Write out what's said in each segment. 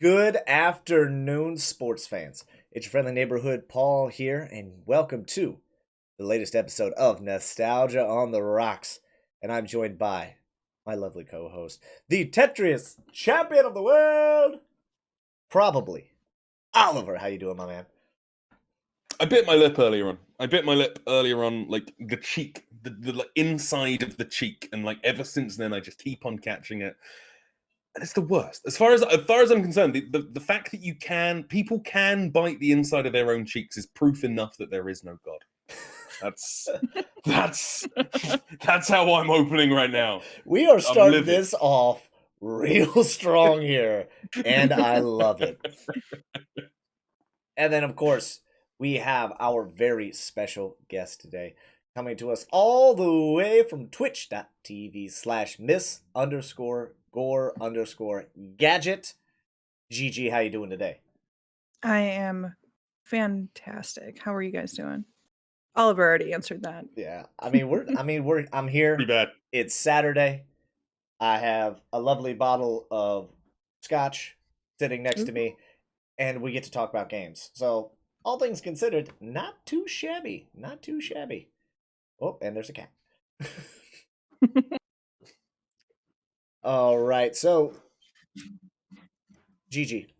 Good afternoon, sports fans. It's your friendly neighborhood Paul here, and welcome to the latest episode of Nostalgia on the Rocks. And I'm joined by my lovely co-host, the Tetris champion of the world, probably Oliver. How you doing, my man? I bit my lip earlier on. Like the cheek, the like, inside of the cheek, and like ever since then, I just keep on catching it. And it's the worst. As far as I'm concerned, the fact that people can bite the inside of their own cheeks is proof enough that there is no God. That's how I'm opening right now. We are starting this off real strong here, and I love it. And then, of course, we have our very special guest today, coming to us all the way from twitch.tv/miss_gore_gadget. Gigi, how you doing today? I am fantastic. How are you guys doing? Oliver already answered that. Yeah, I'm here. Pretty bad. It's Saturday. I have a lovely bottle of scotch sitting next to me, and we get to talk about games. So, all things considered, not too shabby. Not too shabby. Oh, and there's a cat. All right, so Gigi,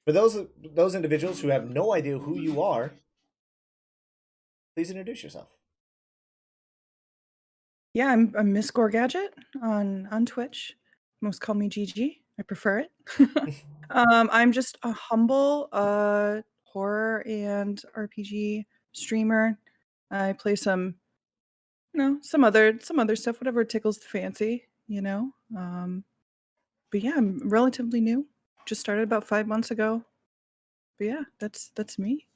for those individuals who have no idea who you are, please introduce yourself. Yeah, I'm Miss Gore Gadget on Twitch. Most call me Gigi. I prefer it. I'm just a humble horror and RPG streamer. I play some other stuff, whatever tickles the fancy, But yeah, I'm relatively new. Just started about 5 months ago. But yeah, that's me.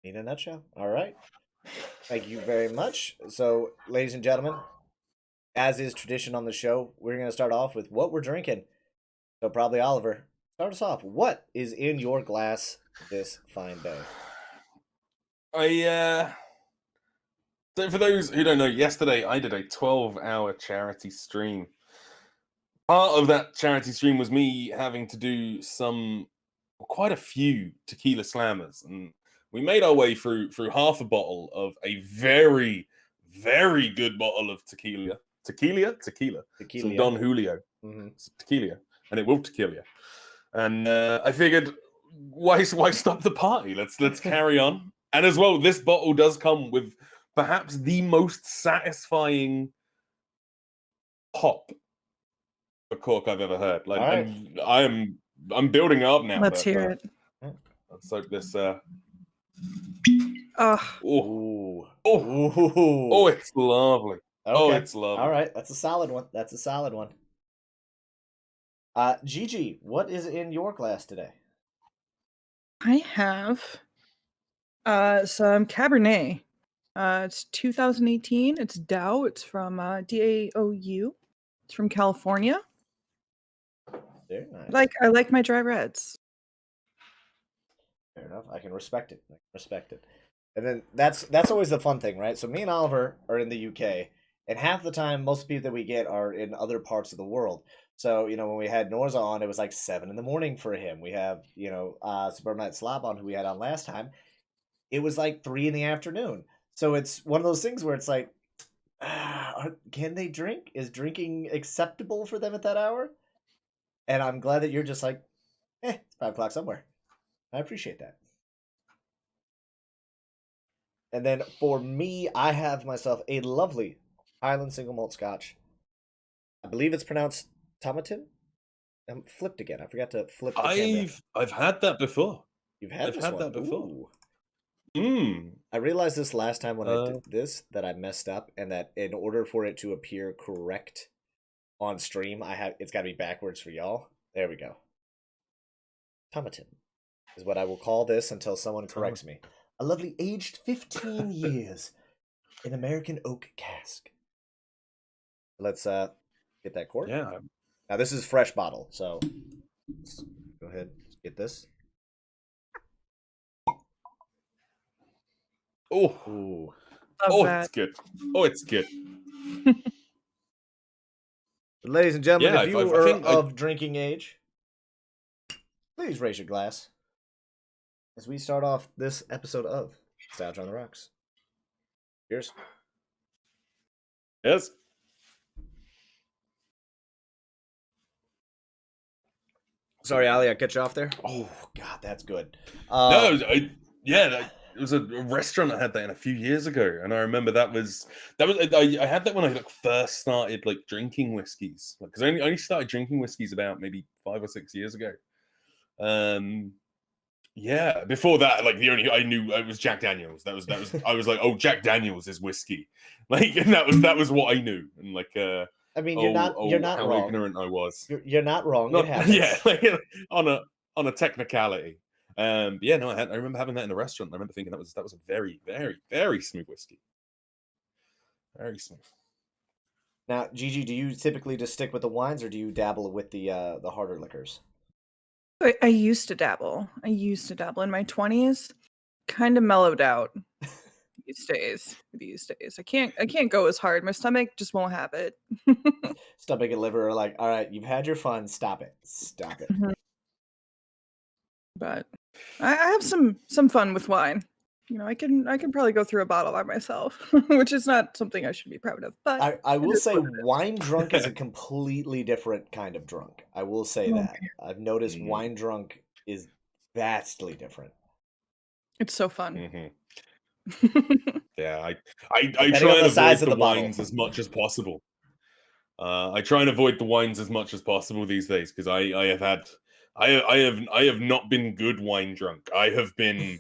In a nutshell. All right. Thank you very much. So, ladies and gentlemen, as is tradition on the show, we're going to start off with what we're drinking. So, probably Oliver, start us off. What is in your glass this fine day? So for those who don't know, yesterday I did a 12-hour charity stream. Part of that charity stream was me having to do quite a few tequila slammers, and we made our way through half a bottle of a very, very good bottle of tequila. Some Don Julio. Mm-hmm. Tequila, and it will tequila. And I figured, why stop the party? Let's carry on. And as well, this bottle does come with perhaps the most satisfying pop a cork I've ever heard. Like, right. and I'm building up now. Let's hear it. Let's hope this. Oh, it's lovely. Okay. Oh, it's lovely. All right, that's a solid one. Gigi, what is in your glass today? I have some Cabernet. It's 2018. It's DAO. It's from DAOU. It's from California. Very nice. I like my dry reds. Fair enough. I can respect it. And then that's always the fun thing, right? So me and Oliver are in the UK, and half the time most people that we get are in other parts of the world. So, when we had Norza on, it was like 7 a.m. for him. We have, Suburbanite Slob on, who we had on last time. It was like 3 p.m. So it's one of those things where it's like, can they drink? Is drinking acceptable for them at that hour? And I'm glad that you're just like, it's 5 o'clock somewhere. I appreciate that. And then for me, I have myself a lovely Highland single malt scotch. I believe it's pronounced Tomatin. I'm flipped again. I forgot to flip the camera. I've had that before. You've had that before. Ooh. I realized this last time when I did this that I messed up, and that in order for it to appear correct on stream, it's got to be backwards for y'all. There we go. Tomatin is what I will call this until someone corrects me. A lovely aged 15 years in American oak cask. Let's get that cork. Yeah. Now this is fresh bottle, so let's go ahead and get this. Oh, it's good. Oh, it's good. Ladies and gentlemen, if you are of drinking age, please raise your glass as we start off this episode of Nostalgia on the Rocks. Cheers. Yes. Sorry, Ali, I cut you off there. Oh God, that's good. No, it was a restaurant I had that in a few years ago, and I remember that was I had that when I like first started like drinking whiskeys, because I only started drinking whiskeys about maybe 5 or 6 years ago. Yeah, before that, like the only I knew it was Jack Daniels. That was I was like, oh, Jack Daniels is whiskey, like, and that was what I knew, and like I mean, you're not how wrong. ignorant I was. You're not wrong. It happens. Yeah, like, on a technicality. Yeah, no, I remember having that in a restaurant. I remember thinking that was a very, very, very smooth whiskey. Very smooth. Now, Gigi, do you typically just stick with the wines, or do you dabble with the harder liquors? I used to dabble. I used to dabble in my 20s. Kind of mellowed out these days. I can't go as hard. My stomach just won't have it. Stomach and liver are like, all right, you've had your fun. Stop it. Stop it. But I have some fun with wine. You know, I can probably go through a bottle by myself, which is not something I should be proud of. But I will say wine drunk is a completely different kind of drunk. I will say that. I've noticed wine drunk is vastly different. It's so fun. Mm-hmm. Yeah, I Depending try on and the size avoid of the the bottle. wines as much as possible. I try and avoid the wines as much as possible these days, because I have not been good wine drunk. I have been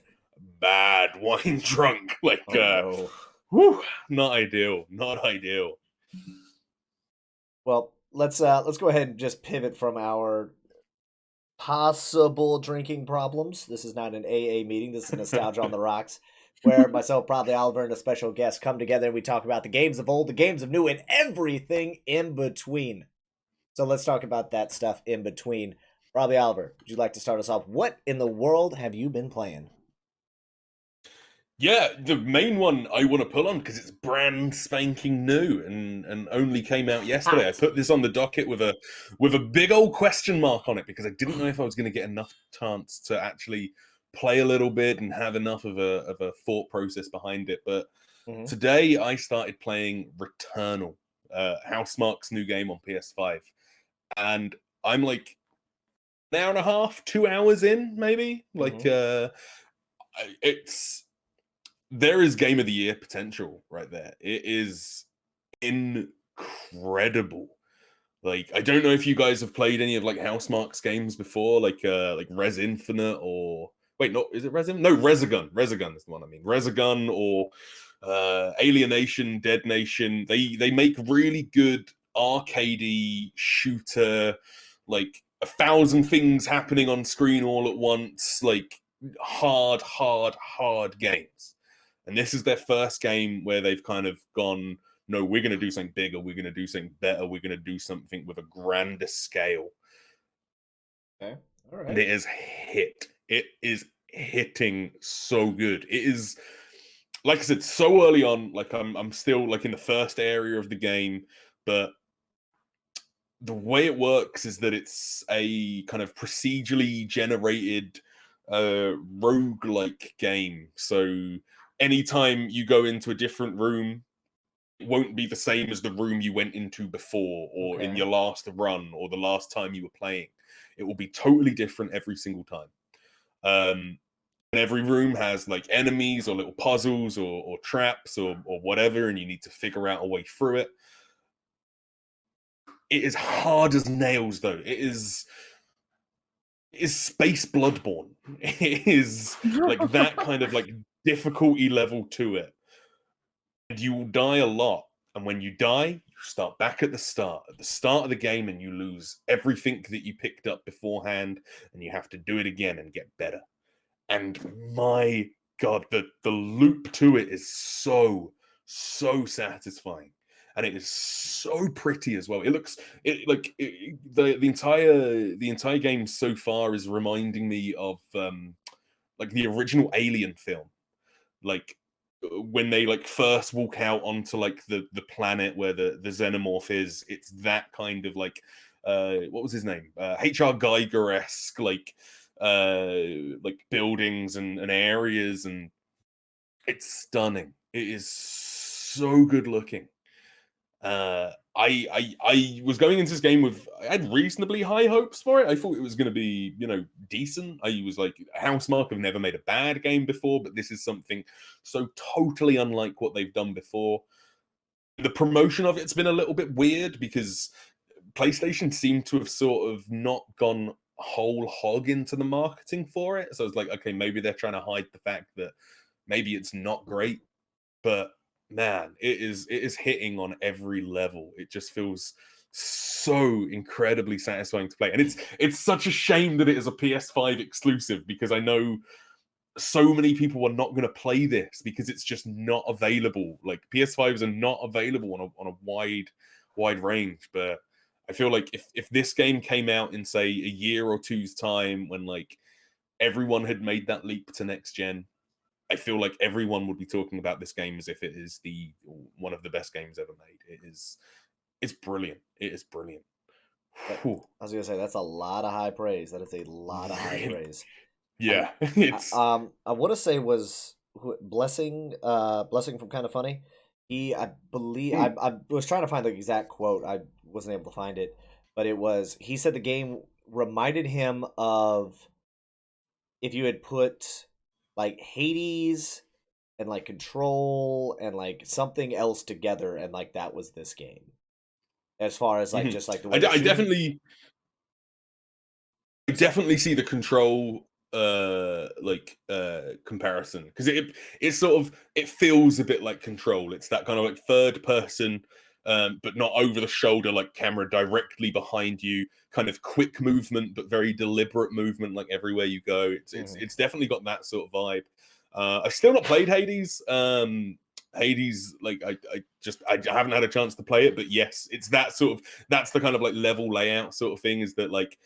bad wine drunk. Like, no. whew, not ideal. Not ideal. Well, let's go ahead and just pivot from our possible drinking problems. This is not an AA meeting. This is Nostalgia on the Rocks, where myself, Probably Oliver, and a special guest come together and we talk about the games of old, the games of new, and everything in between. So let's talk about that stuff in between. Probably Oliver, would you like to start us off? What in the world have you been playing? Yeah, the main one I want to pull on, because it's brand spanking new and only came out yesterday. I put this on the docket with a big old question mark on it, because I didn't know if I was going to get enough chance to actually play a little bit and have enough of a thought process behind it. But today I started playing Returnal, Housemarque's new game on PS5, and I'm like an hour and a half, 2 hours in, maybe. Like, there is game of the year potential right there. It is incredible. Like, I don't know if you guys have played any of like Housemarque's games before, like Res Infinite, or wait, no, is it Res Infinite? No, Resogun. Resogun is the one I mean. Resogun, or Alienation, Dead Nation. They make really good arcadey shooter, like 1,000 things happening on screen all at once, like hard games. And this is their first game where they've kind of gone, no, we're going to do something bigger, we're going to do something better, we're going to do something with a grander scale. Okay, all right. And it is hit. It is hitting so good. It is, like I said, so early on. Like, I'm still like in the first area of the game, but the way it works is that it's a kind of procedurally generated roguelike game. So anytime you go into a different room, it won't be the same as the room you went into before, or in your last run, or the last time you were playing. It will be totally different every single time. And every room has like enemies or little puzzles or traps or whatever, and you need to figure out a way through it. It is hard as nails, though. It is space Bloodborne. It is like that kind of like difficulty level to it. And you will die a lot. And when you die, you start back at the start of the game, and you lose everything that you picked up beforehand, and you have to do it again and get better. And my God, the loop to it is so satisfying. And it is so pretty as well. It looks the entire game so far is reminding me of like the original Alien film. Like when they like first walk out onto like the planet where the xenomorph is, it's that kind of like what was his name? HR Geiger-esque, like like buildings and areas, and it's stunning. It is so good looking. I was going into this game with, I had reasonably high hopes for it. I thought it was going to be, decent. I was like, Housemarque have never made a bad game before, but this is something so totally unlike what they've done before. The promotion of it's been a little bit weird because PlayStation seemed to have sort of not gone whole hog into the marketing for it. So I was like, okay, maybe they're trying to hide the fact that maybe it's not great, but man, it is hitting on every level. It just feels so incredibly satisfying to play, and it's such a shame that it is a PS5 exclusive, because I know so many people are not going to play this because it's just not available. Like, PS5s are not available on a wide range. But I feel like if this game came out in, say, a year or two's time, when like everyone had made that leap to next gen, I feel like everyone would be talking about this game as if it is one of the best games ever made. It's brilliant. It is brilliant. I was gonna say, that's a lot of high praise. That is a lot of high praise. Yeah, I want to say was Blessing from Kind of Funny. I believe I was trying to find the exact quote. I wasn't able to find it, but he said the game reminded him of if you had put like Hades and like Control and like something else together, and like that was this game. As far as like just like the way I definitely see the Control comparison, because it sort of, it feels a bit like Control. It's that kind of like third person, but not over the shoulder, like camera directly behind you, kind of quick movement but very deliberate movement, like everywhere you go. It's definitely got that sort of vibe. I've still not played Hades. Hades, like I haven't had a chance to play it, but yes, it's that's the kind of like level layout sort of thing, is that like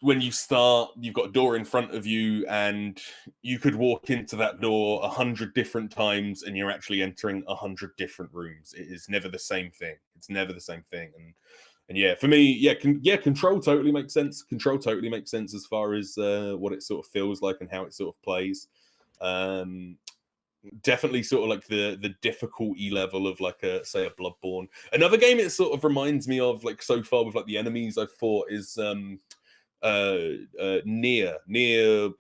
when you start, you've got a door in front of you, and you could walk into that door 100 different times, and you're actually entering 100 different rooms. It is never the same thing. It's never the same thing. And yeah, for me, Control totally makes sense. Control totally makes sense as far as what it sort of feels like and how it sort of plays. Definitely sort of like the difficulty level of like a Bloodborne. Another game it sort of reminds me of, like, so far with like the enemies I've fought, is Nier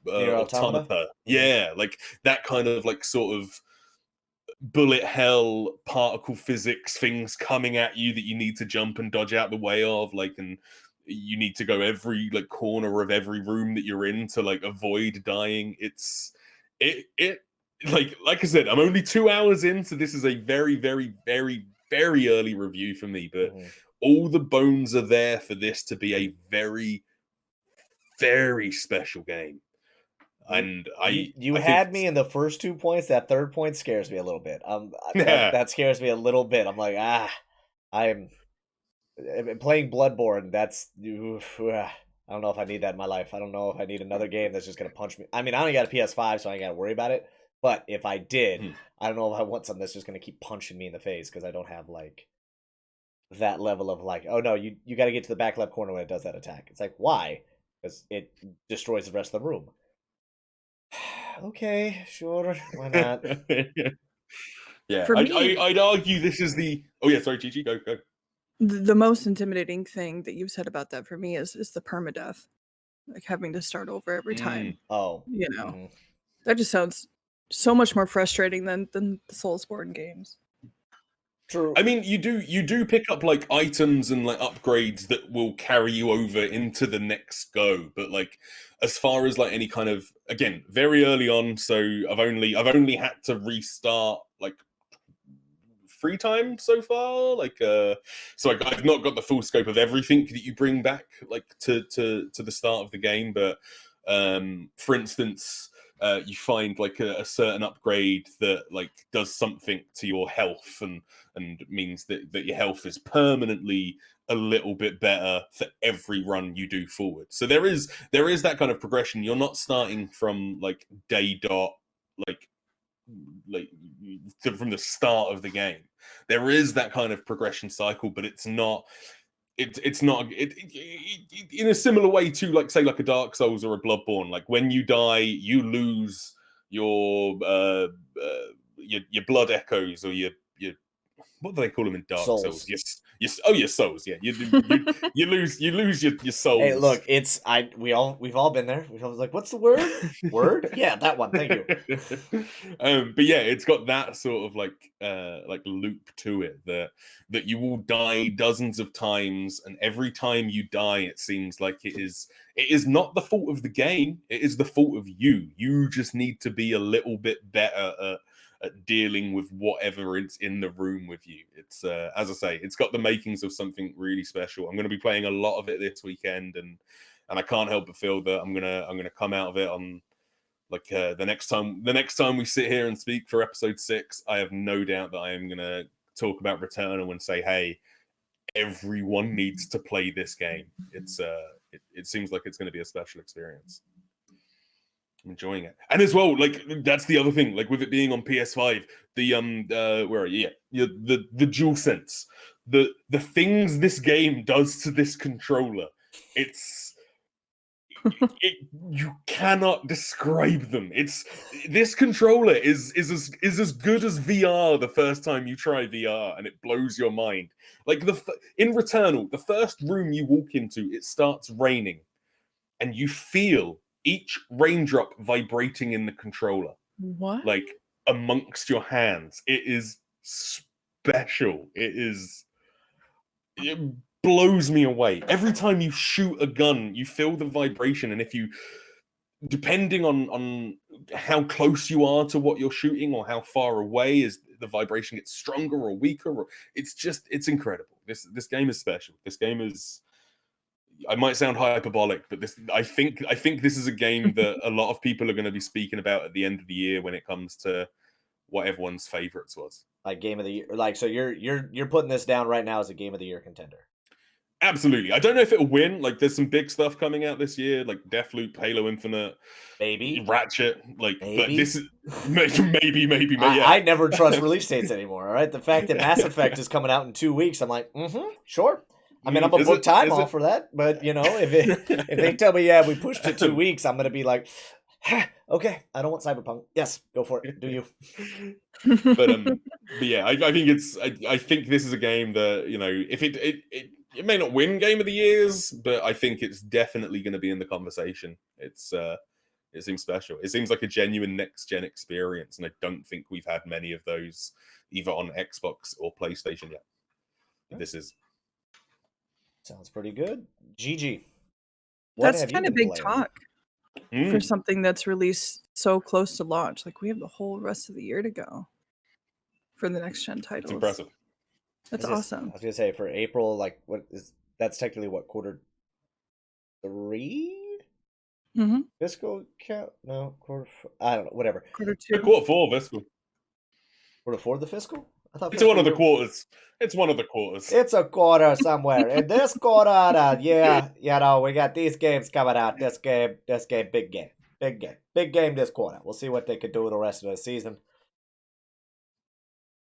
Automata. Yeah, like that kind of like sort of bullet hell, particle physics things coming at you that you need to jump and dodge out the way of, like, and you need to go every like corner of every room that you're in to like avoid dying. It like I said, I'm only 2 hours in, so this is a very, very, very, very early review for me, but all the bones are there for this to be a very, very special game. And you had me in the first 2 points. That third point scares me a little bit. That scares me a little bit. I'm like, I'm playing Bloodborne. I don't know if I need that in my life. I don't know if I need another game that's just gonna punch me. I mean, I only got a PS5, so I ain't gotta worry about it. But if I did, I don't know if I want something that's just gonna keep punching me in the face, because I don't have like that level of like, oh no, you got to get to the back left corner when it does that attack. It's like, why? Because it destroys the rest of the room. Okay, sure, why not? Yeah, For me, I'd argue this is the. Oh yeah, sorry, Gigi, go. The most intimidating thing that you've said about that for me is the permadeath, like having to start over every time. Oh, that just sounds so much more frustrating than the Soulsborne games. True. I mean, you do pick up like items and like upgrades that will carry you over into the next go, but like as far as like any kind of, again, very early on, so I've only had to restart like 3 times so far, like so I've not got the full scope of everything that you bring back like to the start of the game, but for instance, you find like a certain upgrade that like does something to your health, and means that your health is permanently a little bit better for every run you do forward. So there is that kind of progression. You're not starting from like day dot, like from the start of the game. There is that kind of progression cycle, but it's not it's not in a similar way to like say like a Dark Souls or a Bloodborne. Like when you die, you lose your blood echoes or your what do they call them in Dark Souls. Souls? Your souls. Yeah, you lose your souls. Hey, look, we've all been there. We've always like, what's the word? Word? Yeah, that one. Thank you. But yeah, it's got that sort of like loop to it that you will die dozens of times, and every time you die, it seems like it is not the fault of the game. It is the fault of you. You just need to be a little bit better at dealing with whatever is in the room with you. It's as I say, it's got the makings of something really special. I'm going to be playing a lot of it this weekend, and I can't help but feel that I'm gonna come out of it on like the next time we sit here and speak for episode 6. I have no doubt that I am gonna talk about Returnal and say, hey, everyone needs to play this game. It's it seems like it's going to be a special experience. I'm enjoying it. And as well, like that's the other thing, like with it being on PS5, the where are you? Yeah, the DualSense, the things this game does to this controller, you cannot describe them. This controller is as good as VR the first time you try VR, and it blows your mind. Like in Returnal, the first room you walk into, it starts raining, and you feel each raindrop vibrating in the controller. What? Like amongst your hands. It is special. It blows me away. Every time you shoot a gun, you feel the vibration, and if you, depending on how close you are to what you're shooting or how far away, is the vibration gets stronger or weaker, or it's incredible. This game is special. This game is, I might sound hyperbolic, but I think this is a game that a lot of people are going to be speaking about at the end of the year when it comes to what everyone's favorites was. Like game of the year. Like, so you're putting this down right now as a game of the year contender. Absolutely. I don't know if it'll win. Like, there's some big stuff coming out this year, like Deathloop, Halo Infinite, maybe Ratchet. Like, maybe. But this is maybe. Yeah. I never trust release dates anymore. All right, the fact that Mass Effect is coming out in 2 weeks, I'm like, sure. I mean, I'm gonna book time off for that, but you know, if they tell me, yeah, we pushed it 2 weeks, I'm gonna be like, okay, I don't want Cyberpunk. Yes, go for it. Do you? But yeah, I think this is a game that, you know, if it may not win Game of the Years, but I think it's definitely going to be in the conversation. It seems special. It seems like a genuine next-gen experience, and I don't think we've had many of those either on Xbox or PlayStation yet. This is. Sounds pretty good. GG. That's kind of big talk for something that's released so close to launch. Like, we have the whole rest of the year to go for the next gen titles. It's impressive. That's awesome. I was gonna say for April, like that's technically what, quarter 3? Mm-hmm. Fiscal count? No, quarter. I don't know. Whatever. Quarter 2. Quarter 4 fiscal. Quarter 4 the fiscal? I thought it's one of the quarters. It's one of the quarters. It's a quarter somewhere. In this quarter, yeah, you know, we got these games coming out. This game, big game this quarter. We'll see what they could do the rest of the season.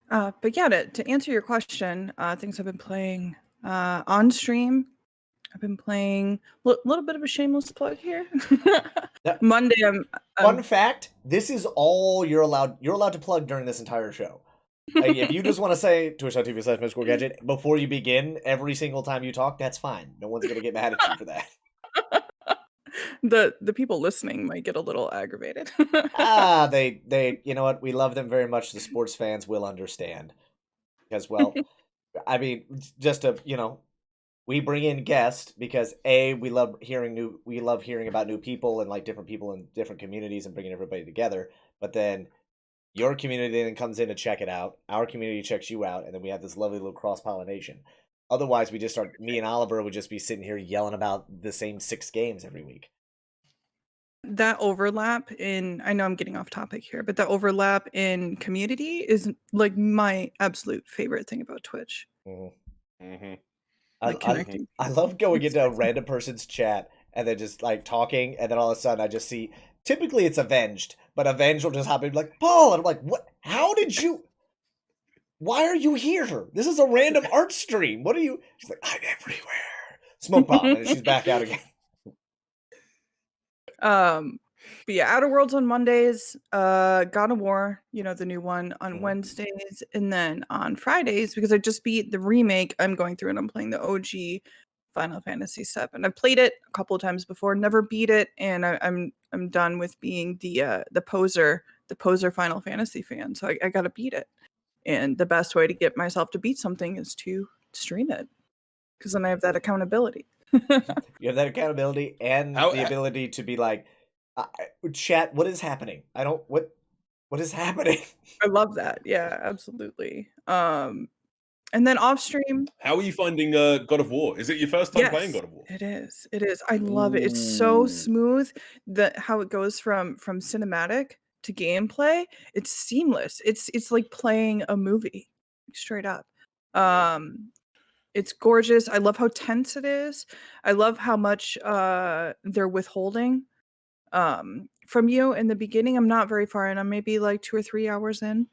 But yeah, to answer your question, things I've been playing on stream. I've been playing a little bit of a shameless plug here. Monday, Fun fact: this is all you're allowed to plug during this entire show. Like, if you just want to say twitch.tv/MyScoreGadget before you begin every single time you talk, that's fine. No one's gonna get mad at you for that. The people listening might get a little aggravated. They you know what? We love them very much. The sports fans will understand. Because, well, I mean, just to, you know, we bring in guests because we love hearing about new people and like different people in different communities and bringing everybody together. But then your community then comes in to check it out. Our community checks you out, and then we have this lovely little cross-pollination. Otherwise, me and Oliver would just be sitting here yelling about the same 6 games every week. That overlap I know I'm getting off topic here, but that overlap in community is like my absolute favorite thing about Twitch. Mm-hmm. Mm-hmm. Like connecting. I love going into a random person's chat and then just like talking, and then all of a sudden I just see, typically it's Avenged, but Avenged will just hop in and be like, Paul, and I'm like, what? How did you? why are you here? This is a random art stream. What are you? She's like, I'm everywhere. Smoke bomb, and she's back out again. But yeah, Outer Worlds on Mondays, God of War, the new one on Mhm. Wednesdays, and then on Fridays, because I just beat the remake, I'm going through and I'm playing the OG Final Fantasy VII. I've played it a couple of times before, never beat it, and I'm done with being the poser Final Fantasy fan. So I gotta beat it. And the best way to get myself to beat something is to stream it, because then I have that accountability. You have that accountability and How- the ability to be like, chat. What is happening? I don't. What is happening? I love that. Yeah, absolutely. And then off stream, How are you finding God of War? Is it your first time playing yes, God of War? it is. It is. I love it. It's so Ooh. smooth that how it goes from cinematic to gameplay. It's seamless. It's like playing a movie, straight up. It's gorgeous. I love how tense it is. I love how much they're withholding from you in the beginning. I'm not very far in. I'm maybe like 2 or 3 hours in.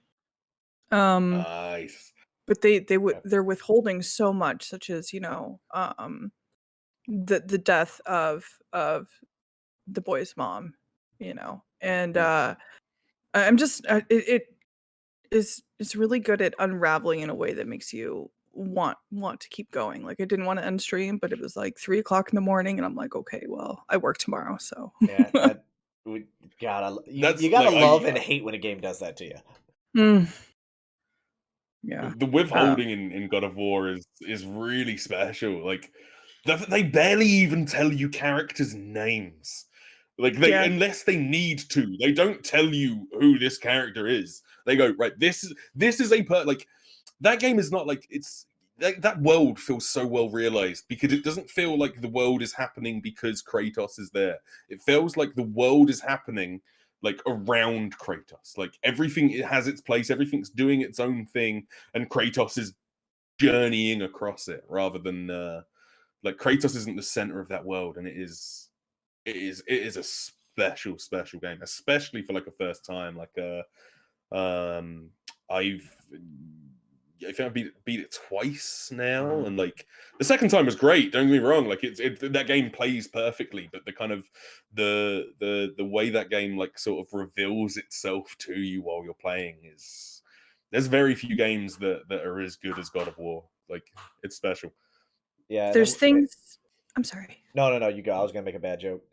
Nice. But they're withholding so much, such as the death of the boy's mom, and I'm just it's really good at unraveling in a way that makes you want to keep going. Like I didn't want to end stream, but it was like 3:00 in the morning, and I'm like, okay, well, I work tomorrow, so Yeah, you That's gotta like, love and hate when a game does that to you. Mm. Yeah. the withholding in God of War is really special. Like they barely even tell you characters' names. Like Yeah. unless they need to, they don't tell you who this character is. They go, right, this is like that game is not like it's that world feels so well realized because it doesn't feel like the world is happening because Kratos is there. It feels like the world is happening like around Kratos. Like everything it has its place, everything's doing its own thing, and Kratos is journeying across it rather than like Kratos isn't the center of that world, and it is a special game, especially for like a first time. Like I think I beat it twice now, and like the second time was great. Don't get me wrong; like that game plays perfectly, but the kind of the way that game like sort of reveals itself to you while you're playing is there's very few games that are as good as God of War. Like it's special. Yeah, There's things. I'm sorry. No, you go. I was gonna make a bad joke.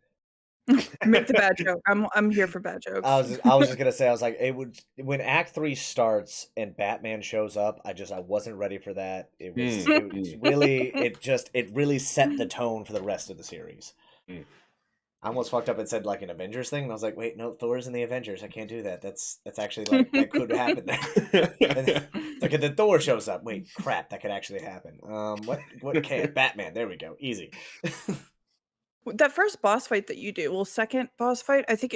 Make the bad joke. I'm here for bad jokes. I was just gonna say, I was like, it would when Act 3 starts and Batman shows up. I wasn't ready for that. It was really it really set the tone for the rest of the series. I almost fucked up and said like an Avengers thing, and I was like, wait, no, Thor's in the Avengers. I can't do that. That's actually like that could happen there. Like and then Thor shows up. Wait, crap, that could actually happen. What can't Batman? There we go, easy. That first boss fight that you do, second boss fight, I think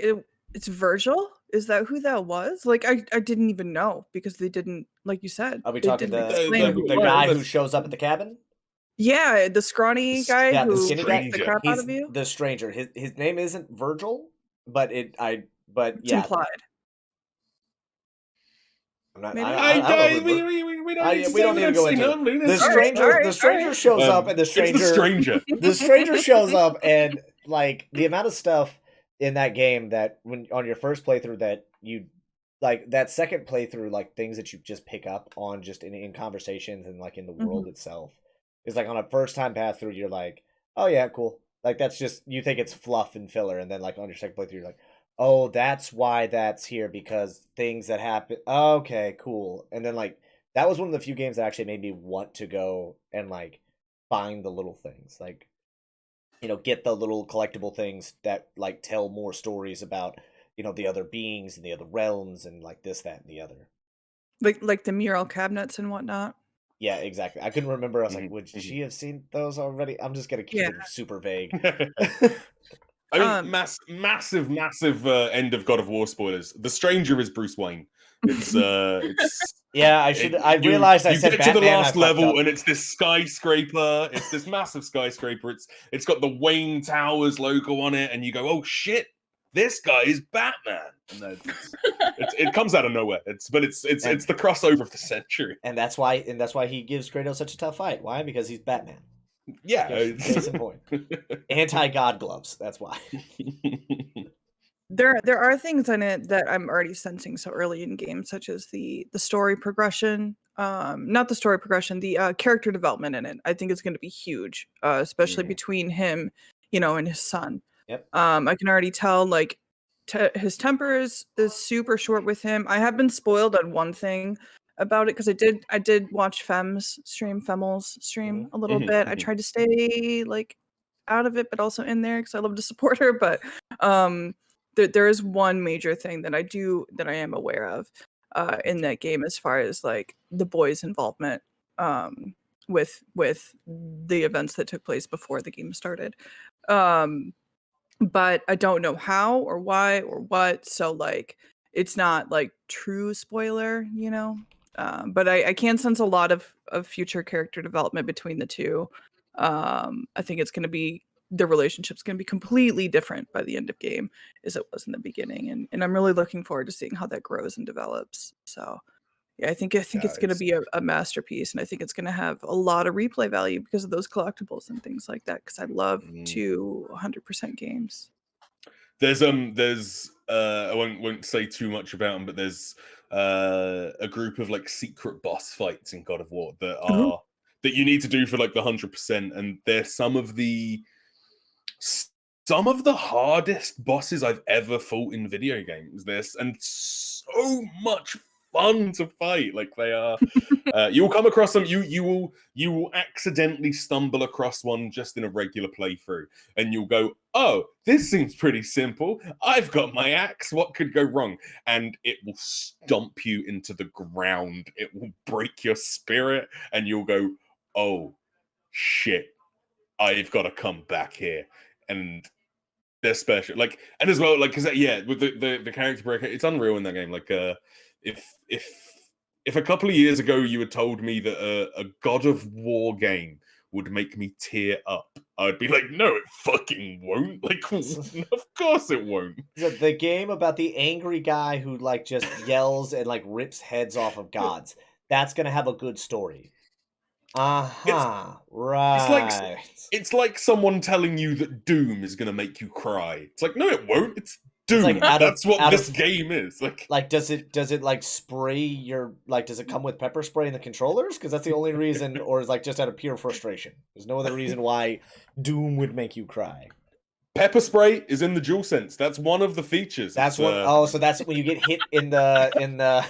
it's Virgil. Is that who that was? Like, I didn't even know because they didn't, like you said. Are we they talking didn't the explain who it was. guy who shows up at the cabin? Yeah, the scrawny guy Yeah, the who skinny guy. beats the crap out He's of you. the stranger. His name isn't Virgil, but It's yeah. implied. I'm not. Maybe? I don't know who We don't need to we don't need to go into it. The stranger shows up, and the stranger It's the stranger. the stranger shows up, and like the amount of stuff in that game that when on your first playthrough that you like that second playthrough, like things that you just pick up on just in conversations and like in the world itself is like on a first time pass through, you're like, oh yeah, cool. Like that's just you think it's fluff and filler, and then like on your second playthrough, you're like, oh, that's why that's here because things that happen. Okay, cool. And then like that was one of the few games that actually made me want to go and like find the little things, like get the little collectible things that like tell more stories about the other beings and the other realms and like this, that, and the other. Like the mural cabinets and whatnot. Yeah, exactly. I couldn't remember. I was like, would she have seen those already? I'm just gonna keep it super vague. I mean, massive end of God of War spoilers. The stranger is Bruce Wayne. It's yeah. I realized I said get Batman, to the last level up. and it's this skyscraper. It's this massive skyscraper. It's got the Wayne Towers logo on it, and you go, oh shit, this guy is Batman, and then it comes out of nowhere. It's the crossover of the century, and that's why he gives Kratos such a tough fight. Why? Because he's Batman. Yeah, case in point. Anti-God gloves. That's why. There are things in it that I'm already sensing so early in games, such as the story progression. Not the story progression, the character development in it. I think it's going to be huge, especially between him, and his son. Yep. I can already tell, like, his temper is super short with him. I have been spoiled on one thing about it because I did watch Femmel's stream a little bit. I tried to stay like out of it, but also in there because I love to support her. But there is one major thing that I am aware of in that game as far as like the boys' involvement with the events that took place before the game started. But I don't know how or why or what. So like it's not like true spoiler, but I can sense a lot of future character development between the two. I think it's going to be the relationship's going to be completely different by the end of game as it was in the beginning, and I'm really looking forward to seeing how that grows and develops. So yeah, I think it's going to be a masterpiece, and I think it's going to have a lot of replay value because of those collectibles and things like that. Because I love 100% games. There's I won't say too much about them, but there's a group of like secret boss fights in God of War that you need to do for like the 100%, and they're some of the hardest bosses I've ever fought in video games. And so much fun to fight. Like they are, you'll come across them. You will accidentally stumble across one just in a regular playthrough, and you'll go, "Oh, this seems pretty simple. I've got my axe. What could go wrong?" And it will stomp you into the ground. It will break your spirit, and you'll go, "Oh, shit! I've got to come back here." And they're special, like, and as well, like, because with the character breaker, it's unreal in that game. Like, if a couple of years ago you had told me that a God of War game would make me tear up, I'd be like, no, it fucking won't. Like, of course it won't. The game about the angry guy who like just yells and like rips heads off of gods. That's gonna have a good story. Right. It's like someone telling you that Doom is gonna make you cry. It's like, no, it won't. It's Doom. It's like that's what this game is. Like, does it like spray your, like, does it come with pepper spray in the controllers? Because that's the only reason, or is like just out of pure frustration. There's no other reason why Doom would make you cry. Pepper spray is in the DualSense. That's one of the features. That's so that's when you get hit in the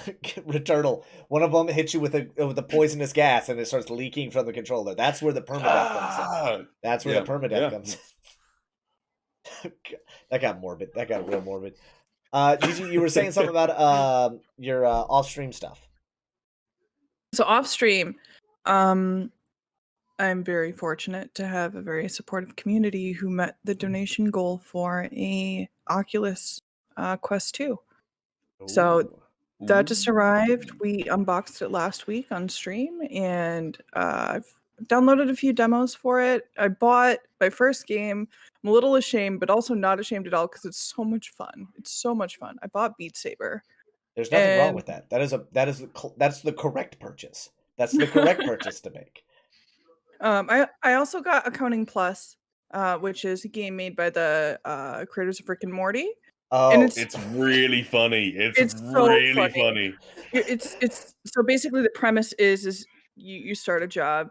Returnal. One of them hits you with a poisonous gas and it starts leaking from the controller. That's where the permadeath comes in. That's where the permadeath comes in. That got morbid. That got real morbid. You were saying something about your off-stream stuff. So off-stream, I'm very fortunate to have a very supportive community who met the donation goal for a Oculus Quest 2. So that just arrived. We unboxed it last week on stream, and I've downloaded a few demos for it. I bought my first game. I'm a little ashamed, but also not ashamed at all because it's so much fun. It's so much fun. I bought Beat Saber. There's nothing wrong with that. That's the correct purchase. That's the correct purchase to make. I also got Accounting Plus, which is a game made by the creators of Rick and Morty. Oh, and it's really funny. It's really so funny. It's so basically the premise is you start a job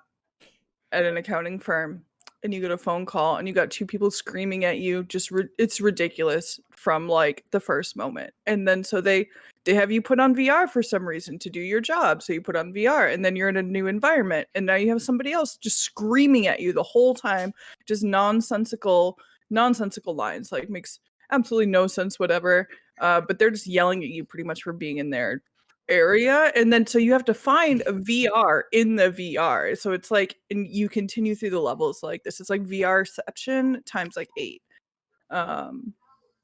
at an accounting firm and you get a phone call and you got two people screaming at you. It's ridiculous from like the first moment. And then so they have you put on VR for some reason to do your job. So you put on VR and then you're in a new environment and now you have somebody else just screaming at you the whole time, just nonsensical lines, like makes absolutely no sense, whatever. But they're just yelling at you pretty much for being in their area. And then so you have to find a VR in the VR. So it's like, and you continue through the levels like this. It's like VRception times like 8.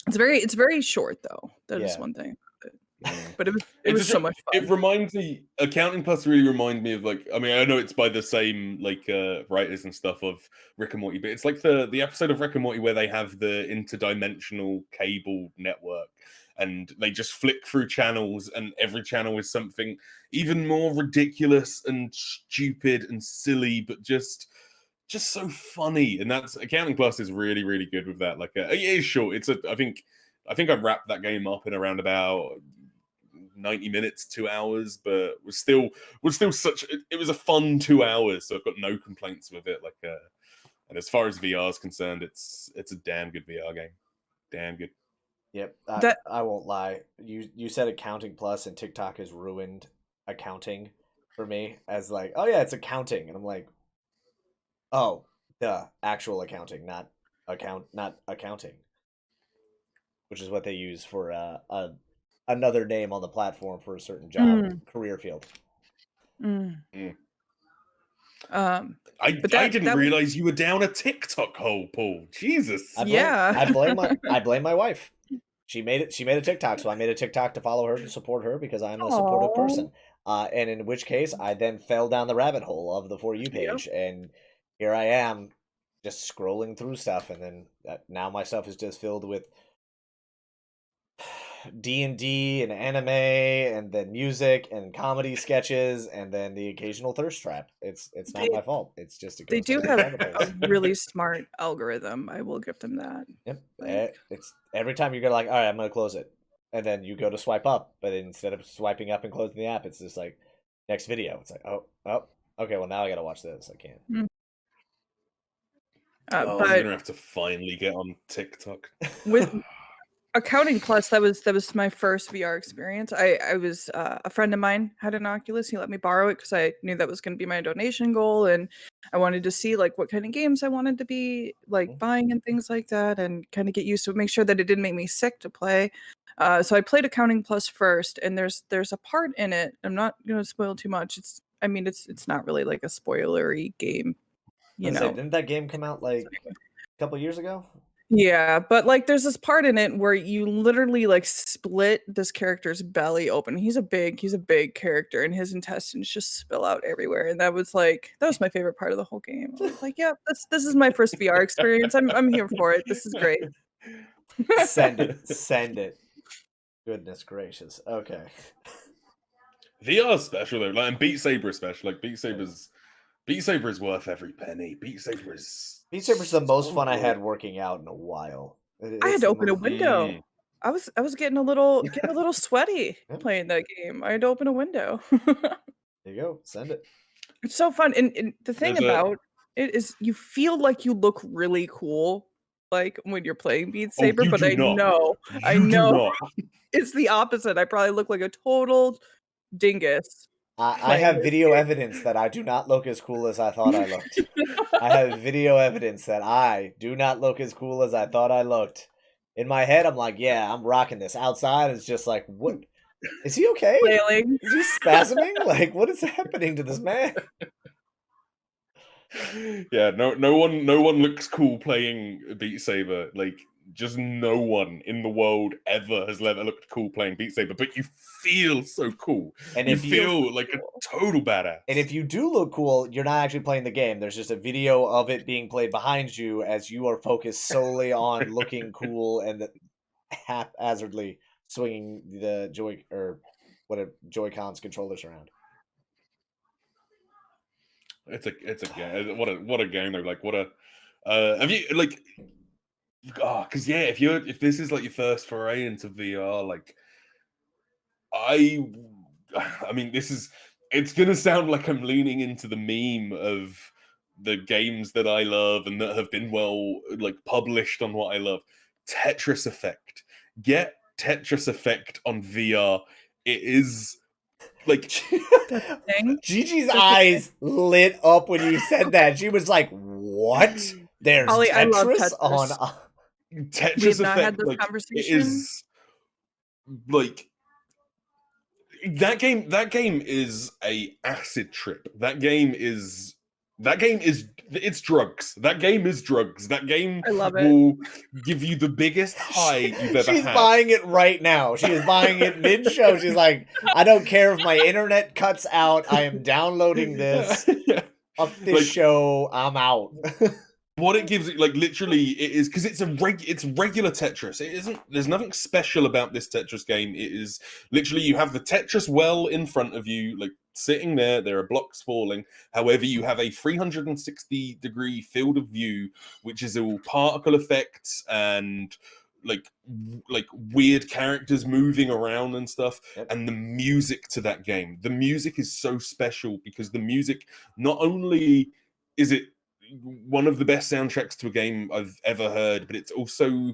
It's very short though. That is one thing. But it was so much fun. It reminds me. Accounting Plus really remind me of like. I mean, I know it's by the same like writers and stuff of Rick and Morty, but it's like the episode of Rick and Morty where they have the interdimensional cable network, and they just flick through channels, and every channel is something even more ridiculous and stupid and silly, but just so funny. And that's Accounting Plus is really really good with that. Like, it is short. I think I wrapped that game up in around about 90 minutes, 2 hours, but was still such. It was a fun 2 hours, so I've got no complaints with it. Like, and as far as VR is concerned, it's a damn good VR game. Damn good. Yep, That I won't lie. You said Accounting Plus, and TikTok has ruined accounting for me as like, oh yeah, it's accounting, and I'm like, oh, actual accounting, not accounting, which is what they use for another name on the platform for a certain job career field. mm. Mm. But I didn't realize you were down a TikTok hole, Paul. Jesus. I Yeah. blame my wife. She made a TikTok, so I made a TikTok to follow her, to support her, because I'm a supportive person. And in which case, I then fell down the rabbit hole of the For You page, and here I am, just scrolling through stuff, and then now my stuff is just filled with D&D and anime, and then music and comedy sketches, and then the occasional thirst trap. It's not my fault. It's just They goes do down have rabbit a holes. really smart algorithm. I will give them that. Yep. Like, It's every time you go like, all right, I'm gonna close it, and then you go to swipe up, but instead of swiping up and closing the app, it's just like next video. It's like, oh, okay, well now I gotta watch this. I can't. I'm but gonna have to finally get on TikTok. with Accounting Plus, that was my first VR experience. I was a friend of mine had an Oculus. He let me borrow it because I knew that was going to be my donation goal, and I wanted to see like what kind of games I wanted to be like buying and things like that, and kind of get used to it, make sure that it didn't make me sick to play. So I played Accounting Plus first, and there's a part in it. I'm not going to spoil too much. It's not really like a spoilery game, you know. Didn't that game come out like a couple years ago? Yeah, but like there's this part in it where you literally like split this character's belly open. He's a big character, and his intestines just spill out everywhere. And that was my favorite part of the whole game. I was like, yeah, this is my first VR experience. I'm here for it. This is great. Send it. Goodness gracious. Okay. VR special though, like, and Beat Saber special. Like Beat Saber is worth every penny. Beat Saber's the most fun I had working out in a while. I had to open a window. I was getting a little sweaty playing that game. I had to open a window. There you go. Send it. It's so fun, and the thing about it is you feel like you look really cool, like when you're playing Beat Saber. But I know it's the opposite. I probably look like a total dingus. I have video evidence that I do not look as cool as I thought I looked. I have video evidence that I do not look as cool as I thought I looked. In my head, I'm like, yeah, I'm rocking this. Outside, it's just like, what? Is he okay? Flailing. Is he spasming? Like, what is happening to this man? Yeah, no one looks cool playing Beat Saber. Like, just no one in the world ever has ever looked cool playing Beat Saber, but you feel so cool. And you feel like a total badass. And if you do look cool, you're not actually playing the game. There's just a video of it being played behind you as you are focused solely on looking cool and haphazardly swinging the Joy-Cons controllers around. It's a game. What a game though. Like, what a have you like? Because if this is like your first foray into VR, like I mean, it's gonna sound like I'm leaning into the meme of the games that I love and that have been like published on what I love. Tetris Effect. Get Tetris Effect on VR. It is like Gigi's eyes lit up when you said that. She was like, "What? There's Ollie, Tetris on Tetris Effect." Had this like, conversation. It is like that game is a acid trip. That game is That game it's drugs. That game is drugs. That game I love it. will give you the biggest high you've ever She's had. buying it right now. She is buying it mid-show. She's like, I don't care if my internet cuts out. I am downloading this. Yeah. Up this show. I'm out. What it gives, like, literally, it is because it's regular Tetris. It isn't. There's nothing special about this Tetris game. It is literally you have the Tetris well in front of you, like sitting there. There are blocks falling. However, you have a 360-degree field of view, which is all particle effects and like weird characters moving around and stuff. Yep. And the music to that game, the music is so special because the music not only is it one of the best soundtracks to a game I've ever heard, but it's also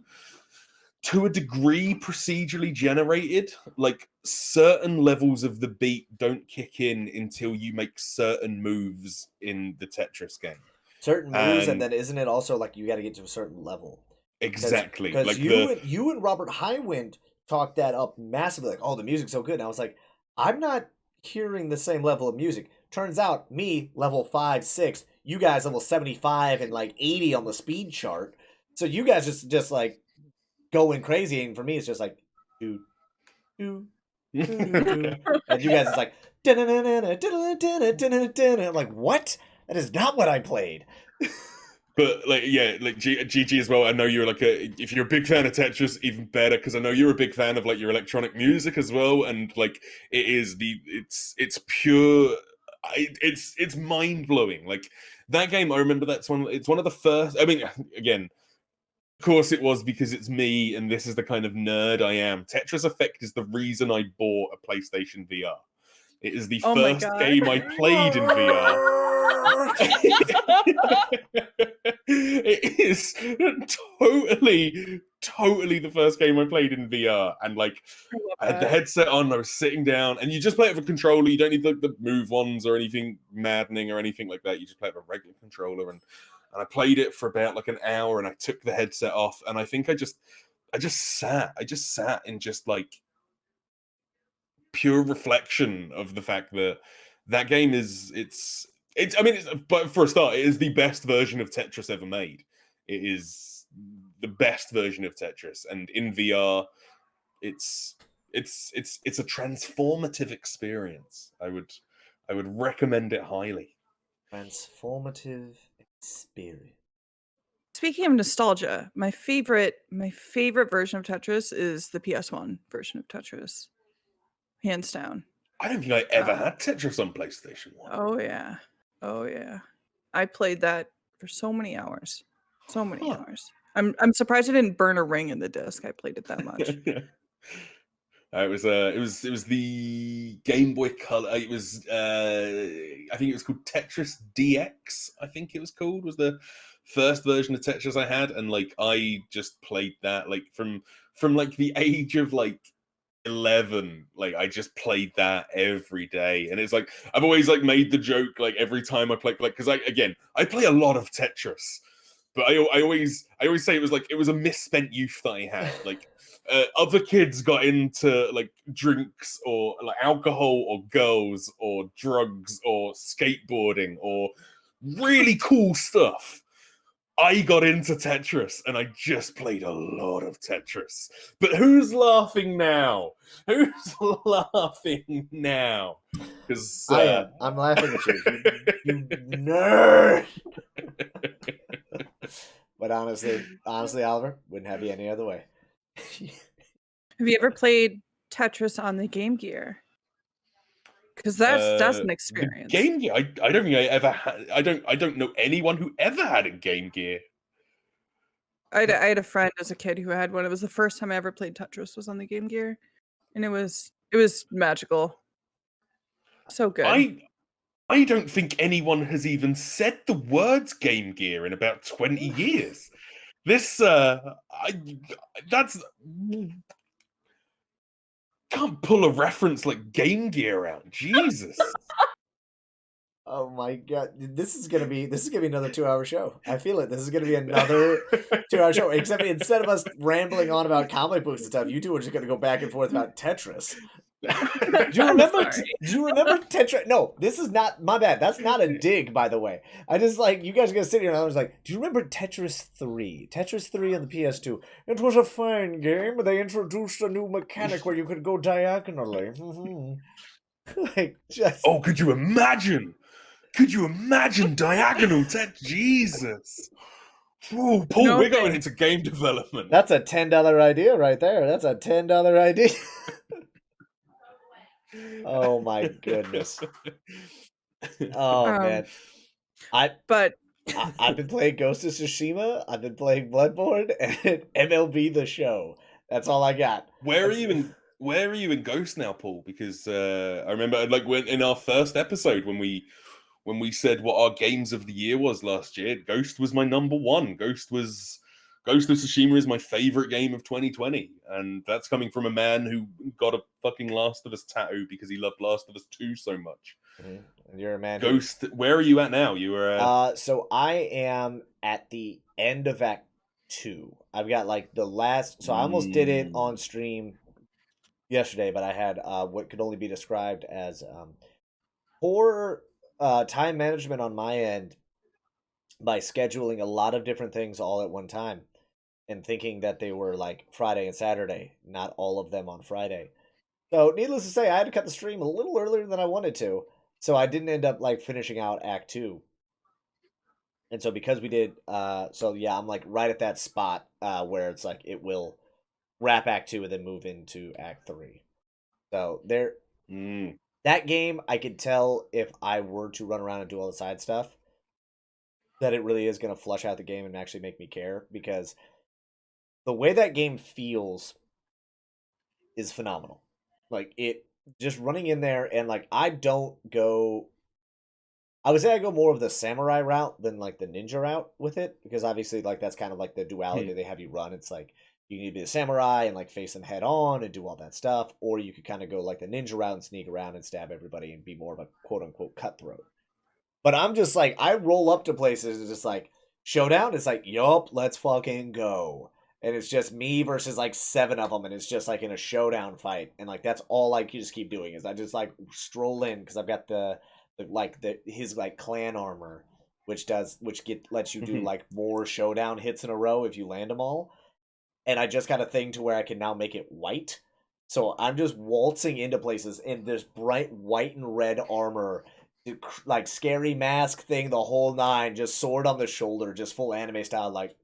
to a degree procedurally generated. Like certain levels of the beat don't kick in until you make certain moves in the Tetris game. Certain moves, and then isn't it also like you got to get to a certain level? Exactly. Because like you and Robert Hywind talked that up massively. Like, oh, the music's so good. And I was like, I'm not hearing the same level of music. Turns out, me level 5, 6. You guys level 75 and like 80 on the speed chart. So you guys just like going crazy, and for me it's just like do do do do. And you guys it's like I'm like, what? That is not what I played. But like, yeah, like GG as well. I know you're like if you're a big fan of Tetris, even better, because I know you're a big fan of like your electronic music as well, and like it's pure. It's mind blowing. Like that game, I remember it's one of the first. I mean, again, of course it was because it's me, and this is the kind of nerd I am. Tetris Effect is the reason I bought a PlayStation VR. It is the first game I played in VR. It is totally the first game I played in VR, and like I had the headset on, I was sitting down, and you just play it with a controller. You don't need the move ones or anything maddening or anything like that. You just play it with a regular controller, and I played it for about like an hour, and I took the headset off, and I think I just sat in just like pure reflection of the fact that that game is but for a start, it is the best version of Tetris ever made. It is the best version of Tetris, and in VR, it's a transformative experience. I would recommend it highly. Transformative experience. Speaking of nostalgia, my favorite version of Tetris is the PS1 version of Tetris, hands down. I don't think I ever had Tetris on PlayStation 1. Oh yeah. I played that for so many hours. Hours. I'm surprised I didn't burn a ring in the disc. I played it that much. It was the Game Boy Color. It was I think it was called Tetris DX. I think it was called. Was the first version of Tetris I had, and like I just played that like from like the age of like 11. Like I just played that every day, and it's like I've always like made the joke like every time I play, like, because I play a lot of Tetris, but I always say it was a misspent youth that I had. Like other kids got into like drinks or like alcohol or girls or drugs or skateboarding or really cool stuff. I got into Tetris, and I just played a lot of Tetris. But who's laughing now? Who's laughing now? Because I'm laughing at you, you nerd. But honestly, Oliver, wouldn't have you any other way. Have you ever played Tetris on the Game Gear? Because that's an experience. Game Gear. I don't think I ever had. I don't know anyone who ever had a Game Gear. I had a friend as a kid who had one. It was the first time I ever played Tetris was on the Game Gear, and it was magical. So good. I don't think anyone has even said the words Game Gear in about 20 years. This can't pull a reference like Game Gear out. Jesus. Oh my god, this is gonna be another 2-hour show. I feel it. This is gonna be another 2-hour show. Except instead of us rambling on about comic books and stuff, you two are just gonna go back and forth about Tetris. Do you remember? Sorry. Do you remember Tetris? No, this is not my bad. That's not a dig, by the way. I just like you guys are gonna sit here and I was like, do you remember Tetris 3? Tetris 3 on the PS2. It was a fine game. They introduced a new mechanic where you could go diagonally. Like just Oh, could you imagine? Could you imagine diagonal Tetris? Jesus. Ooh, Paul, No we're going thanks. into game development. that's a $10 idea right there. That's a $10 idea. Oh my goodness. Oh man. But I've been playing Ghost of Tsushima, I've been playing Bloodborne, and MLB The Show. That's all I got. Where are you in Ghost now, Paul? Because I remember like when in our first episode when we said what our games of the year was last year, Ghost was my number one. Ghost of Tsushima is my favorite game of 2020, and that's coming from a man who got a fucking Last of Us tattoo because he loved Last of Us 2 so much. Mm-hmm. And you're a man. Ghost, where are you at now? You were So I am at the end of Act 2. I've got like the last. So I almost did it on stream yesterday, but I had what could only be described as poor time management on my end by scheduling a lot of different things all at one time and thinking that they were like Friday and Saturday, not all of them on Friday. So needless to say, I had to cut the stream a little earlier than I wanted to. So I didn't end up like finishing out Act 2. And so because we did so yeah, I'm like right at that spot where it's like it will wrap Act 2 and then move into Act 3. So there that game I could tell if I were to run around and do all the side stuff that it really is going to flush out the game and actually make me care, because the way that game feels is phenomenal. Like it just running in there, and like I would say I go more of the samurai route than like the ninja route with it, because obviously like that's kind of like the duality they have you run. It's like you need to be a samurai and like face them head on and do all that stuff, or you could kind of go like the ninja route and sneak around and stab everybody and be more of a quote unquote cutthroat. But I'm just like, I roll up to places and just like showdown. It's like, yup, let's fucking go. And it's just me versus like 7 of them, and it's just like in a showdown fight, and like that's all I can just keep doing is I just like stroll in because I've got his like clan armor, which lets you do like more showdown hits in a row if you land them all, and I just got a thing to where I can now make it white, so I'm just waltzing into places in this bright white and red armor, like scary mask thing, the whole nine, just sword on the shoulder, just full anime style, like,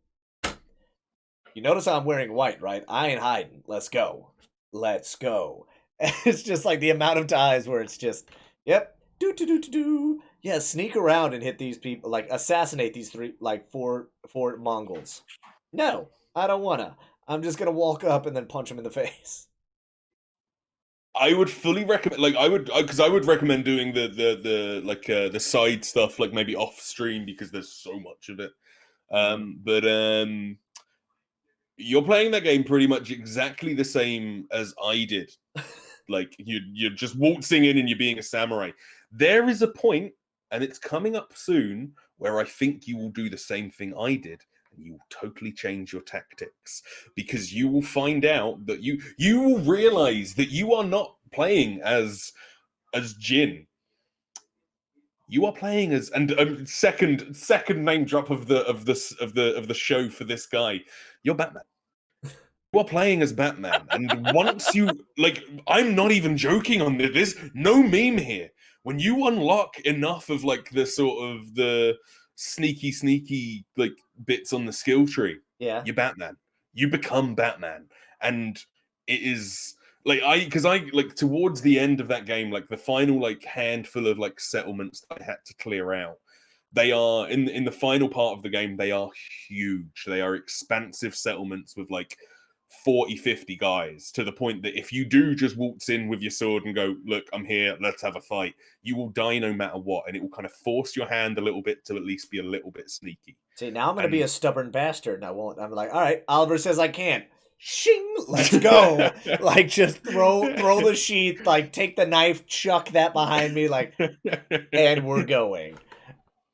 you notice I'm wearing white, right? I ain't hiding. Let's go. Let's go. And it's just like the amount of times where it's just, yep, do. Yeah, sneak around and hit these people, like assassinate these four Mongols. No, I don't wanna. I'm just gonna walk up and then punch them in the face. I would fully recommend, like, I would recommend doing the side stuff, like maybe off stream, because there's so much of it. But you're playing that game pretty much exactly the same as I did. Like you're just waltzing in and you're being a samurai. There is a point, and it's coming up soon, where I think you will do the same thing I did. You will totally change your tactics, because you will find out that you will realize that you are not playing as Jin. You are playing as, and second name drop of the show for this guy. You're Batman. You are playing as Batman, and once you like, I'm not even joking on this. There's no meme here. When you unlock enough of like the sort of the sneaky like bits on the skill tree, yeah, you're Batman. You become Batman, and it is like because I like towards the end of that game, like the final like handful of like settlements that I had to clear out. They are in the final part of the game. They are huge. They are expansive settlements with like 40-50 guys, to the point that if you do just waltz in with your sword and go, look, I'm here, let's have a fight, you will die no matter what, and it will kind of force your hand a little bit to at least be a little bit sneaky. See, now I'm going to be a stubborn bastard, and I won't. I'm like, all right, Oliver says I can't. Shing, let's go. Like, just throw the sheath, like, take the knife, chuck that behind me, like, and we're going.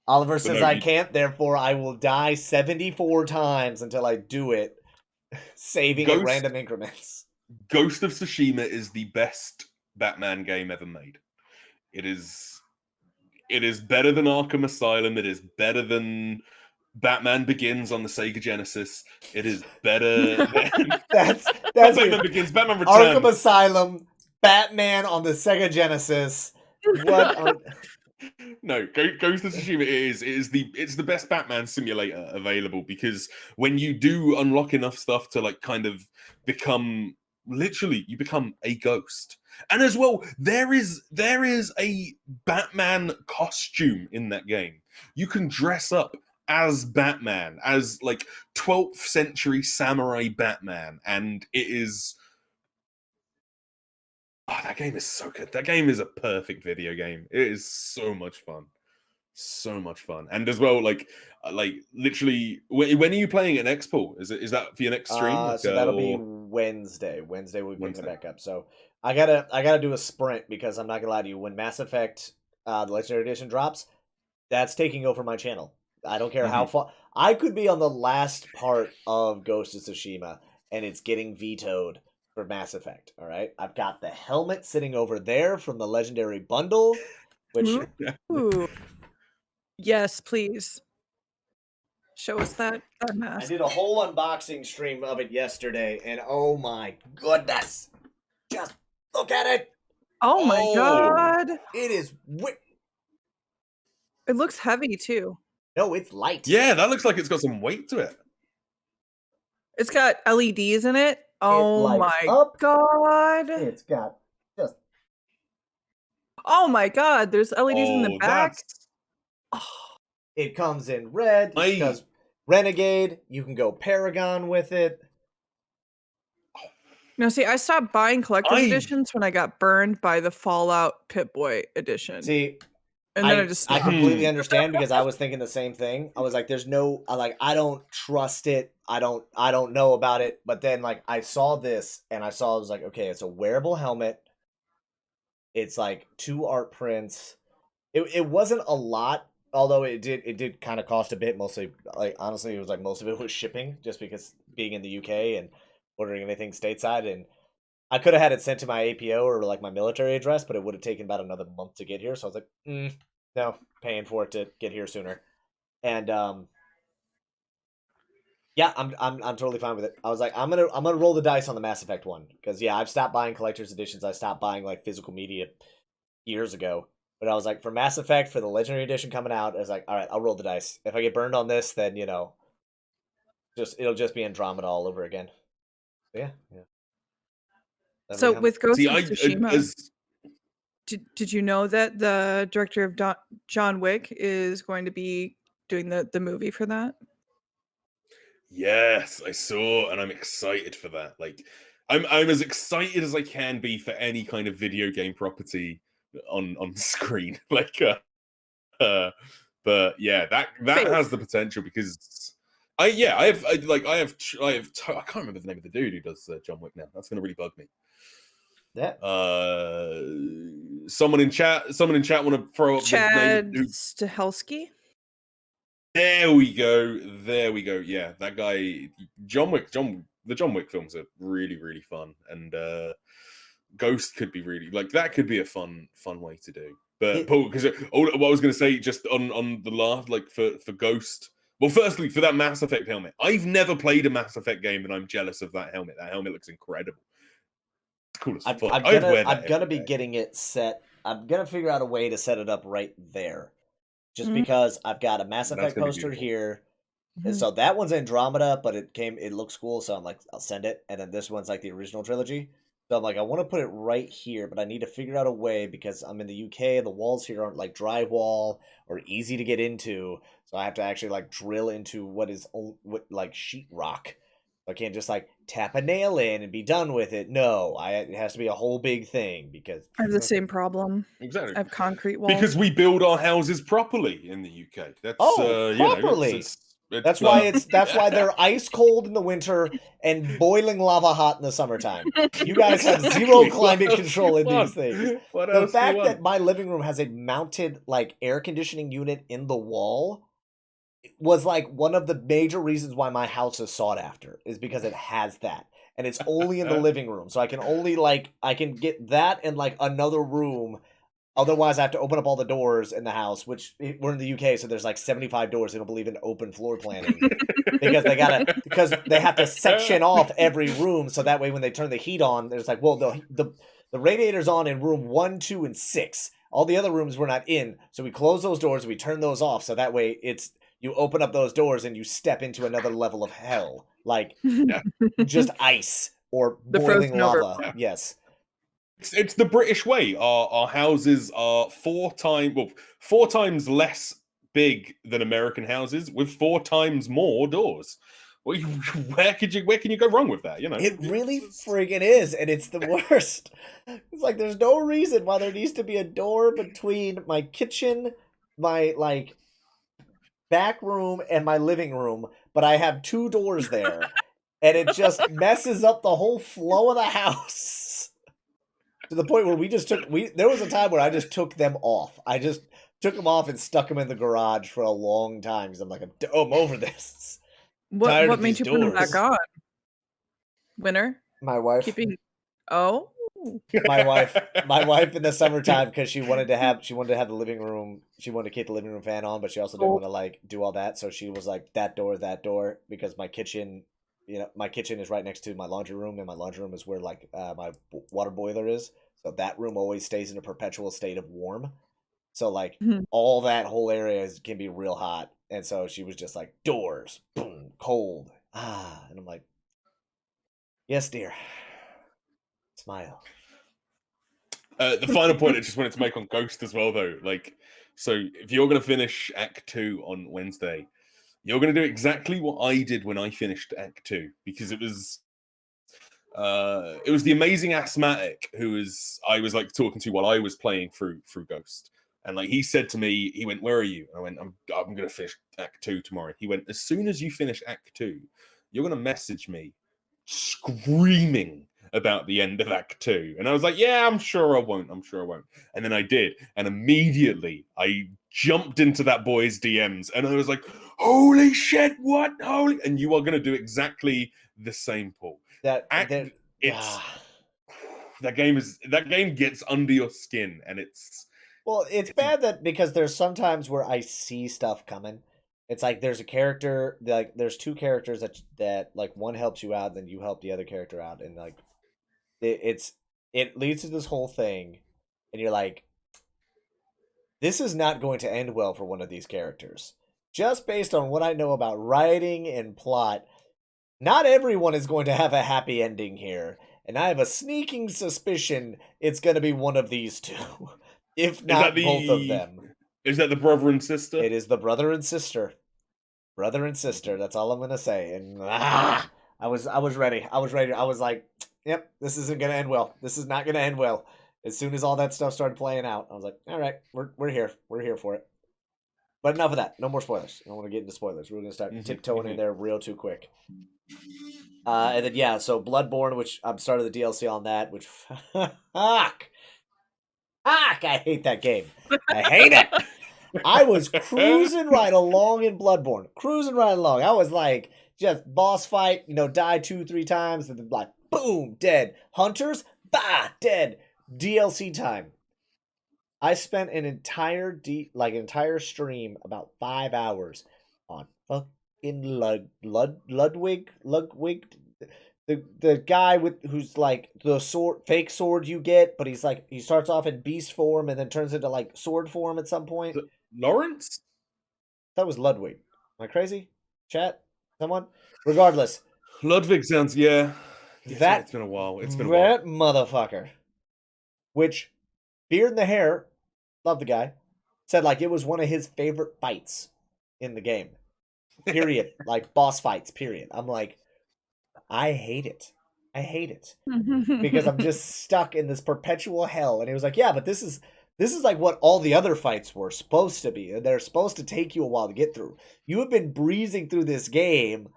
Oliver says I can't, therefore I will die 74 times until I do it, saving in random increments. Ghost of Tsushima is the best Batman game ever made. It is better than Arkham Asylum. It is better than Batman Begins on the Sega Genesis. It is better than That's not Batman Begins, Batman Arkham Returns. Asylum, Batman on the Sega Genesis. What are... No, Ghost of Tsushima it's the best Batman simulator available, because when you do unlock enough stuff to like kind of become you become a ghost. And as well, there is a Batman costume in that game. You can dress up as Batman, as like 12th century samurai Batman, and it is that game is so good. That game is a perfect video game. It is so much fun. So much fun. And as well, like literally, when are you playing at FNHPaul? Is that for your next stream? So that'll be Wednesday. Wednesday we'll pick it back up. So I gotta do a sprint, because I'm not gonna lie to you. When Mass Effect the Legendary Edition drops, that's taking over my channel. I don't care how far. I could be on the last part of Ghost of Tsushima, and it's getting vetoed for Mass Effect. All right, I've got the helmet sitting over there from the Legendary Bundle, which Ooh. Yes, please. Show us that I mask. did a whole unboxing stream of it yesterday, and oh my goodness, just look at it. Oh my god. It is. It looks heavy too. No, it's light. Yeah, that looks like it's got some weight to it. It's got LEDs in it. Oh my up. god. It's got just. Oh my god, there's LEDs in the back. It comes in red because Renegade. You can go Paragon with it. No, see, I stopped buying collector's editions when I got burned by the Fallout Pip-Boy edition. See, and then I completely understand, because I was thinking the same thing. I was like, "There's no, I don't trust it. I don't know about it." But then, like, I saw this, and I was like, "Okay, it's a wearable helmet. It's like 2 art prints. It wasn't a lot." Although it did kind of cost a bit, mostly, like, honestly, it was like most of it was shipping, just because being in the UK and ordering anything stateside, and I could have had it sent to my APO or like my military address, but it would have taken about another month to get here. So I was like, no, paying for it to get here sooner. And yeah, I'm totally fine with it. I was like, I'm gonna roll the dice on the Mass Effect one, because yeah, I've stopped buying collector's editions. I stopped buying like physical media years ago. But I was like, for Mass Effect, for the Legendary Edition coming out, I was like, all right, I'll roll the dice. If I get burned on this, then, it'll just be Andromeda all over again. So, yeah. So with Ghost of Tsushima, did you know that the director of John Wick is going to be doing the movie for that? Yes, I saw, and I'm excited for that. Like, I'm as excited as I can be for any kind of video game property on screen. Like, but yeah, that has the potential, because I can't remember the name of the dude who does John Wick now. That's gonna really bug me. Yeah. Someone in chat want to throw up Chad Stahelski. There we go. Yeah, that guy, John Wick. The John Wick films are really, really fun, and Ghost could be really, like, that could be a fun way to do. But Paul, because what I was going to say, just on the last, like, for Ghost. Well, firstly, for that Mass Effect helmet, I've never played a Mass Effect game, and I'm jealous of that helmet. That helmet looks incredible. It's cool as fuck. I'm gonna be getting it set. I'm gonna figure out a way to set it up right there, just because I've got a Mass Effect poster here. And so that one's Andromeda, but it looks cool, so I'm like, I'll send it. And then this one's like the original trilogy. So I'm like, I want to put it right here, but I need to figure out a way, because I'm in the UK, the walls here aren't like drywall or easy to get into. So I have to actually like drill into what like sheetrock. I can't just like tap a nail in and be done with it. No, it has to be a whole big thing, because I have the same problem. Exactly. I have concrete walls. Because we build our houses properly in the UK. That's properly. That's why they're ice cold in the winter and boiling lava hot in the summertime. You guys have zero climate control in these things. The fact that my living room has a mounted like air conditioning unit in the wall was like one of the major reasons why my house is sought after, is because it has that. and it's only in the living room. So I can only I can get that and like another room. Otherwise, I have to open up all the doors in the house, which we're in the UK, so there's like 75 doors. They don't believe in open floor planning because they have to section off every room, so that way when they turn the heat on, there's like, well, the radiator's on in room 1, 2, and 6. All the other rooms we're not in, so we close those doors, we turn those off, so that way you open up those doors and you step into another level of hell, like just ice or The boiling frozen over. lava. Yes. It's the British way. Our houses are 4 times less big than American houses with 4 times more doors. Well, where can you go wrong with that? You know, It really friggin' is, and it's the worst. It's like there's no reason why there needs to be a door between my kitchen, my like back room, and my living room, but I have 2 doors there, and it just messes up the whole flow of the house. To the point where there was a time where I just took them off. I just took them off and stuck them in the garage for a long time because I'm like, I'm over this. What made you put them back on? Winter? My wife. Oh. My wife in the summertime, because she wanted to have the living room. She wanted to keep the living room fan on, but she also didn't want to like do all that. So she was like, that door, because my kitchen, my kitchen is right next to my laundry room, and my laundry room is where like my water boiler is. So that room always stays in a perpetual state of warm. So like all that whole area can be real hot. And so she was just like, doors, boom, cold. And I'm like, yes, dear. Smile. The final point I just wanted to make on Ghost as well, though. Like, so if you're going to finish Act 2 on Wednesday, you're going to do exactly what I did when I finished Act 2, because it was the amazing asthmatic I was like talking to while I was playing through Ghost. And like he said to me, he went, "Where are you?" And I went, I'm going to finish Act 2 tomorrow. He went, "As soon as you finish Act 2, you're going to message me screaming about the end of Act 2." And I was like, "Yeah, I'm sure I won't. And then I did. And immediately I jumped into that boy's DMs and I was like, "Holy shit, what? Holy..." And you are going to do exactly the same, Paul. That game gets under your skin, and it's... Well, it's bad that because there's sometimes where I see stuff coming. It's like there's a character, like there's 2 characters that like one helps you out, then you help the other character out, and like it leads to this whole thing, and you're like, this is not going to end well for one of these characters. Just based on what I know about writing and plot, not everyone is going to have a happy ending here, and I have a sneaking suspicion it's going to be one of these 2. If not both of them. Is that the brother and sister? It is the brother and sister. Brother and sister. That's all I'm gonna say. And I was ready. I was like, yep, this isn't gonna end well. This is not gonna end well. As soon as all that stuff started playing out, I was like, all right, we're here. We're here for it. But enough of that. No more spoilers. I don't want to get into spoilers. We're gonna start tiptoeing in there real too quick. And then so Bloodborne, which I'm starting the DLC on that, which fuck. I hate that game. I hate it. I was cruising right along in Bloodborne. I was like, just boss fight, die 2-3 times, and then like, boom, dead. Hunters, dead. DLC time. I spent an entire stream, about 5 hours, on fucking Ludwig. The guy who's like the fake sword you get, but he starts off in beast form and then turns into like sword form at some point. Lawrence? That was Ludwig. Am I crazy? Chat? Someone? Regardless. Ludwig sounds, yeah. It's been a while. That motherfucker. Which, Beard in the Hair, love the guy, said like it was one of his favorite fights in the game. Period. Like boss fights, period. I'm like, I hate it. Because I'm just stuck in this perpetual hell. And he was like, yeah, but this is like what all the other fights were supposed to be. They're supposed to take you a while to get through. You have been breezing through this game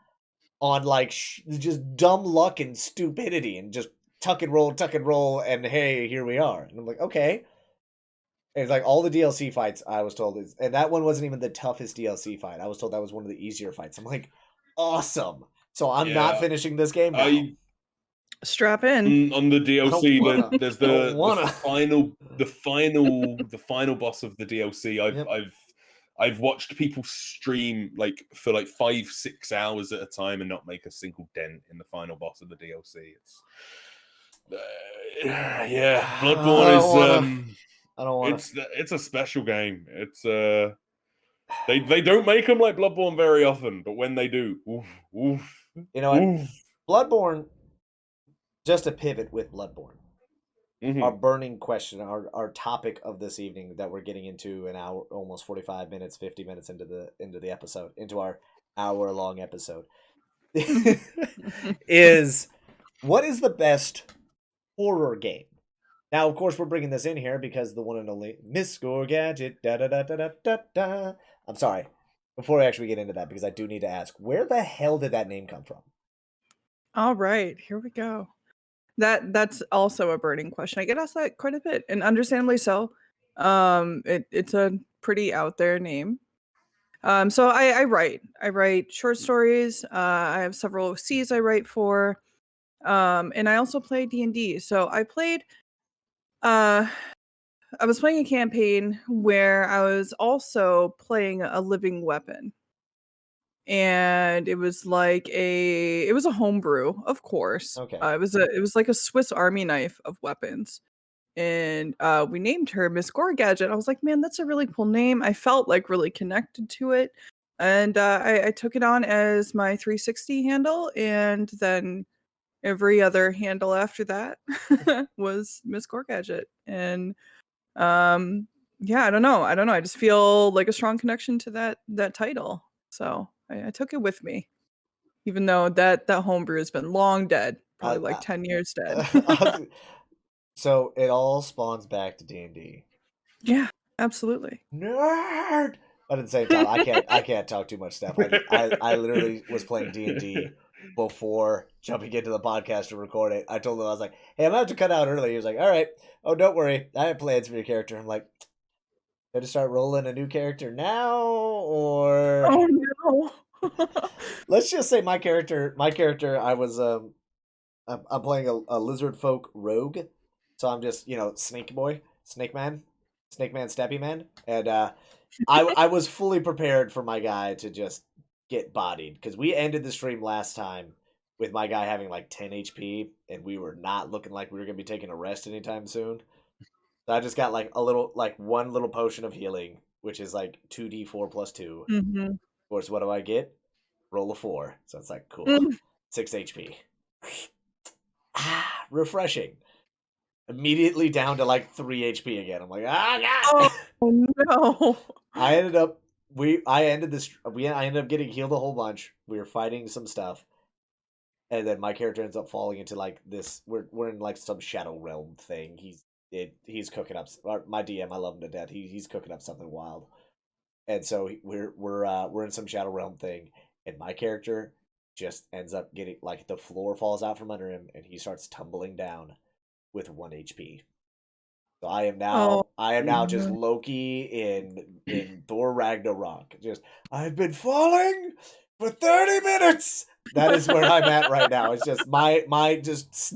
on like just dumb luck and stupidity and just tuck and roll, and hey, here we are. And I'm like, okay. And it's like all the DLC fights I was told and that one wasn't even the toughest DLC fight. I was told that was one of the easier fights. I'm like, awesome. So I'm not finishing this game now. Strap in. On the DLC, wanna. there's I don't wanna. the final boss of the DLC. Yep. I've watched people stream like for like 5-6 hours at a time and not make a single dent in the final boss of the DLC. It's yeah, Bloodborne is I don't wanna. it's a special game. It's they don't make them like Bloodborne very often, but when they do, oof, oof, You know what? oof. Bloodborne. Just a pivot with Bloodborne. Mhm. Our burning question, our topic of this evening that we're getting into an hour, almost 45 minutes, 50 minutes into the episode, into our hour-long episode, is what is the best horror game? Now, of course, we're bringing this in here because the one and only Miss Score Gadget. Da da da da da da da. I'm sorry. Before we actually get into that, because I do need to ask, where the hell did that name come from? All right, here we go. That's also a burning question. I get asked that quite a bit, and understandably so. It's a pretty out there name. So I write short stories. I have several Cs I write for, and I also play D&D. So I was playing a campaign where I was also playing a living weapon. And it was a homebrew, of course. Okay. It was like a Swiss Army knife of weapons. And we named her Miss Gore Gadget. I was like, man, that's a really cool name. I felt like really connected to it. And I took it on as my 360 handle, and then every other handle after that was Miss Gore Gadget. And yeah, I don't know. I just feel like a strong connection to that title. So I took it with me, even though that homebrew has been long dead, probably like 10 years dead. So it all spawns back to D&D. Yeah, absolutely. Nerd. But at the same time, I can't talk too much stuff. I literally was playing D&D before jumping into the podcast to record it. I told him, I was like, hey, I'm gonna have to cut out early. He was like, all right. Oh, don't worry, I have plans for your character. I'm like, got to start rolling a new character now, or Oh no. let's just say my character. I was I'm playing a lizard folk rogue, so I'm just snake boy, snake man, stabby man, and I was fully prepared for my guy to just get bodied because we ended the stream last time with my guy having like 10 HP, and we were not looking like we were gonna be taking a rest anytime soon. So I just got like one little potion of healing, which is like 2d4 plus 2. Mhm. Of course, what do I get? Roll a 4. So it's like cool. Mm. 6 HP. Refreshing. Immediately down to like 3 HP again. I'm like, God. Oh no. I ended up getting healed a whole bunch. We were fighting some stuff. And then my character ends up falling into like this we're in like some shadow realm thing. He's cooking up my DM, I love him to death. He's cooking up something wild. And so we're in some shadow realm thing, and my character just ends up getting like the floor falls out from under him and he starts tumbling down with 1 HP. So I am now just Loki in Thor Ragnarok. Just I've been falling for 30 minutes. That is where I'm at right now. It's just my just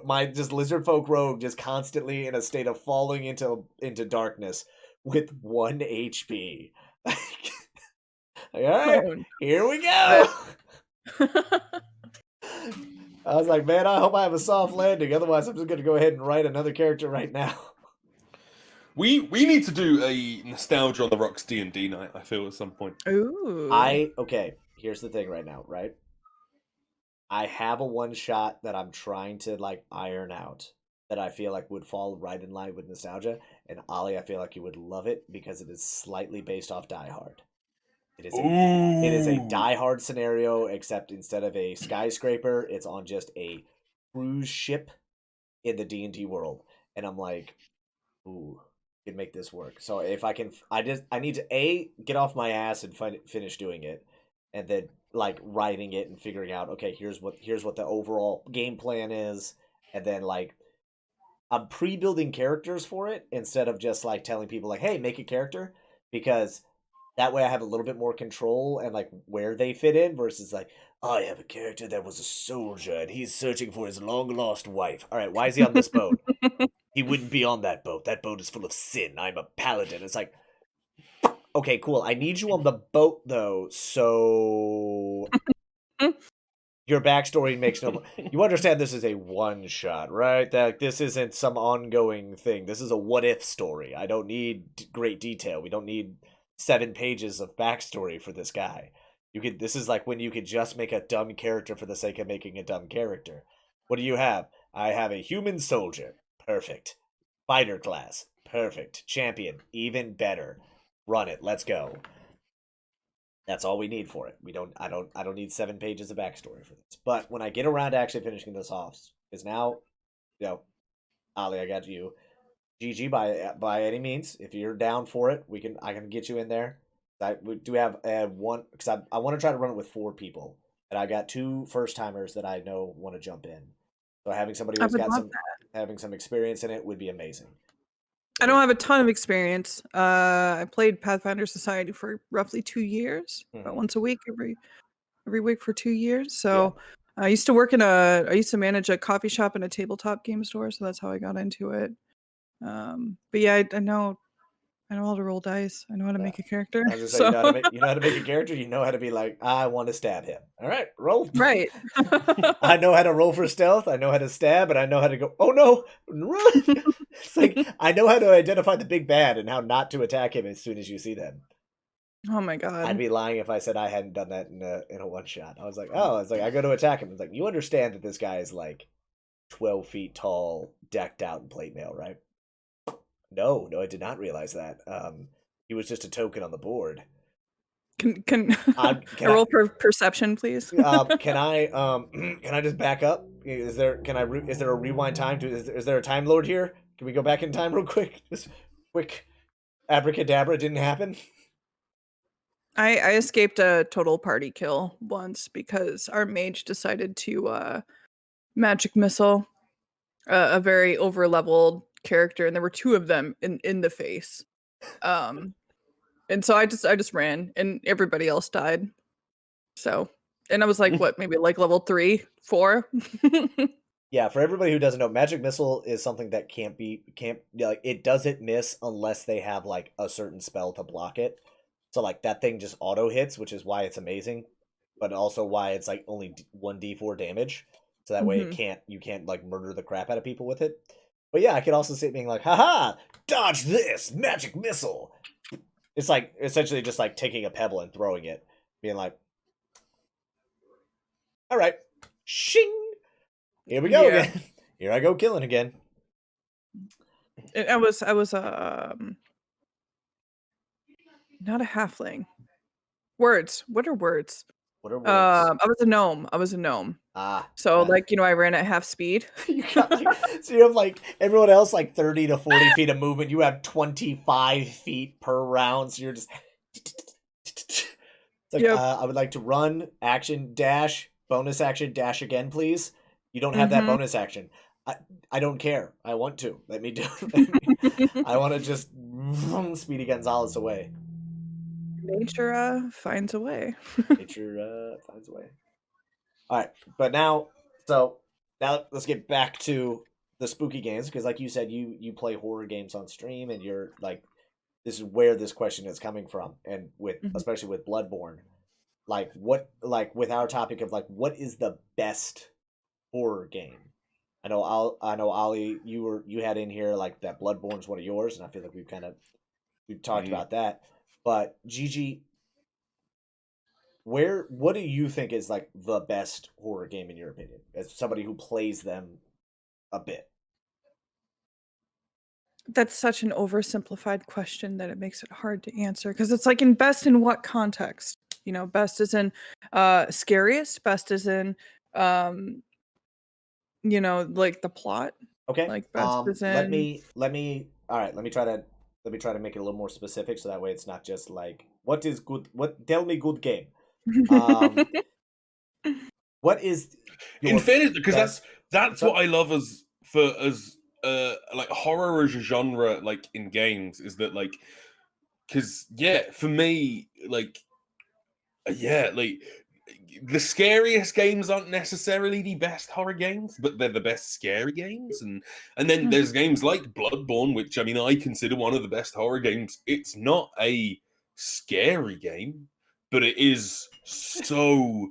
my just lizard folk rogue just constantly in a state of falling into darkness with 1 HP. All right, here we go. I was like, man, I hope I have a soft landing. Otherwise, I'm just going to go ahead and write another character right now. We need to do a nostalgia on the rocks D&D night. I feel at some point. Ooh. Okay. Here's the thing right now, right? I have a one shot that I'm trying to like iron out that I feel like would fall right in line with nostalgia, and Ollie, I feel like you would love it because it is slightly based off Die Hard. It is a Die Hard scenario, except instead of a skyscraper, it's on just a cruise ship in the D&D world, and I'm like, ooh, can make this work. So if I can, I need to get off my ass and finish doing it, and then like writing it and figuring out, okay, here's what the overall game plan is, and then like I'm pre-building characters for it instead of just like telling people like, hey, make a character, because that way I have a little bit more control and like where they fit in versus like, I have a character that was a soldier and he's searching for his long lost wife. All right, why is he on this boat? He wouldn't be on that boat. That boat is full of sin. I'm a paladin. It's like, okay, cool. I need you on the boat though, so your backstory makes no. You understand this is a one shot, right? That this isn't some ongoing thing. This is a what if story. I don't need great detail. We don't need 7 pages of backstory for this guy. You could. This is like when you could just make a dumb character for the sake of making a dumb character. What do you have? I have a human soldier. Perfect. Fighter class. Perfect. Champion. Even better. Run it. Let's go. That's all we need for it. I don't need 7 pages of backstory for this. But when I get around to actually finishing this off, because now, Ali, I got you. GG by any means. If you're down for it, I can get you in there. We do have one because I want to try to run it with 4 people, and I got 2 first timers that I know want to jump in. So having somebody who's got having some experience in it would be amazing. I don't have a ton of experience. I played Pathfinder Society for roughly 2 years, about once a week, every week for 2 years. So I used to manage a coffee shop and a tabletop game store, so that's how I got into it. But yeah, I know how to roll dice. I know how to make a character. I was just saying, you know how to make a character. You know how to be like, I want to stab him. All right, roll. Right. I know how to roll for stealth. I know how to stab, and I know how to go. Oh no, run! It's like I know how to identify the big bad and how not to attack him as soon as you see them. Oh my god! I'd be lying if I said I hadn't done that in a one shot. I was like, I go to attack him. It's like you understand that this guy is like 12 feet tall, decked out in plate mail, right? No, I did not realize that. He was just a token on the board. Can I roll for perception, please? Can I just back up? Is there a rewind time? Is there a time lord here? Can we go back in time real quick? Just quick abracadabra didn't happen. I escaped a total party kill once because our mage decided to magic missile a very over-leveled character, and there were 2 of them in the face. And so I just ran, and everybody else died. So, and I was like, what, maybe like level 3, 4? Yeah, for everybody who doesn't know, magic missile is something that it doesn't miss unless they have like a certain spell to block it. So like that thing just auto hits, which is why it's amazing, but also why it's like only 1d4 damage. So that way you can't like murder the crap out of people with it. But yeah, I could also see it being like, haha, dodge this magic missile. It's like essentially just like taking a pebble and throwing it, being like, all right, shing. Here we go again. Here I go killing again. I was not a halfling. Words. What are words? What are words? I was a gnome. So like, I ran at half speed. You got so you have like everyone else like 30 to 40 feet of movement. You have 25 feet per round. So you're just it's like I would like to run, action, dash, bonus action, dash again, please. You don't have that bonus action. I don't care. I want to. Let me do it. I want to just Speedy Gonzalez away. Nature finds a way. Nature finds a way. All right, but now let's get back to the spooky games because, like you said, you play horror games on stream, and you're like, this is where this question is coming from, and especially with Bloodborne, like with our topic of like, what is the best horror game? I know Ali, you had in here like that Bloodborne's one of yours, and I feel like we've talked about that. But Gigi, what do you think is like the best horror game in your opinion, as somebody who plays them a bit? That's such an oversimplified question that it makes it hard to answer because it's like best in what context? Best is in scariest, best is in like the plot. Okay. Like best is in let me all right, let me try to make it a little more specific so that way it's not just like what is good, tell me good game. What is in fairness, because that's what I love as like horror as a genre, like in games, is that like, because for me, like the scariest games aren't necessarily the best horror games, but they're the best scary games. And then there's games like Bloodborne, which I mean I consider one of the best horror games. It's not a scary game, but it is so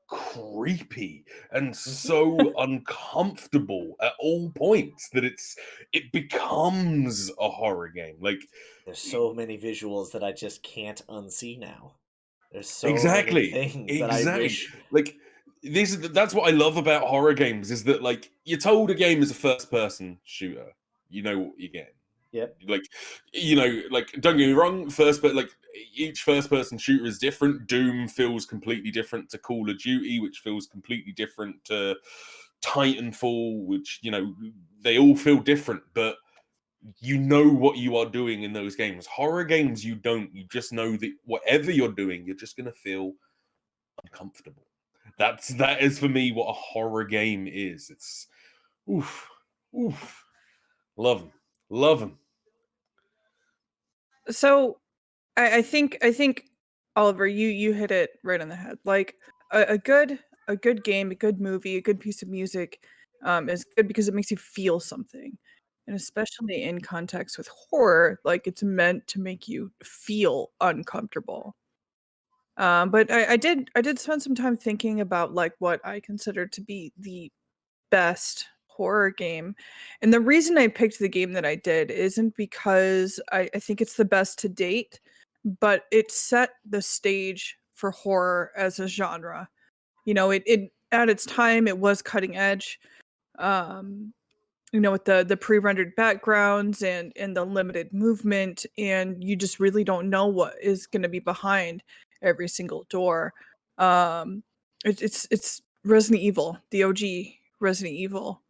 creepy and so uncomfortable at all points that it becomes a horror game. Like, There's so many visuals that I just can't unsee now. There's so many exactly, things that I wish. like that's what I love about horror games, is that like you're told a game is a first person shooter, you know what you're getting. Yep. Like, you know, like, don't get me wrong, but like each first person shooter is different. Doom feels completely different to Call of Duty, which feels completely different to Titanfall, which, you know, they all feel different, but you know what you are doing in those games. Horror games, you don't. You just know that whatever you're doing, you're just gonna feel uncomfortable. That is for me what a horror game is. It's oof, oof. Love them. Love them. So I think Oliver, you hit it right on the head. Like a good game, a good movie, a good piece of music is good because it makes you feel something. And especially in context with horror, like it's meant to make you feel uncomfortable. But I did spend some time thinking about like what I consider to be the best horror game. And the reason I picked the game that I did isn't because I think it's the best to date, but it set the stage for horror as a genre. You know, it at its time it was cutting edge. Um, you know, with the pre-rendered backgrounds and the limited movement, and you just really don't know what is going to be behind every single door. Um, it's Resident Evil, the OG Resident Evil.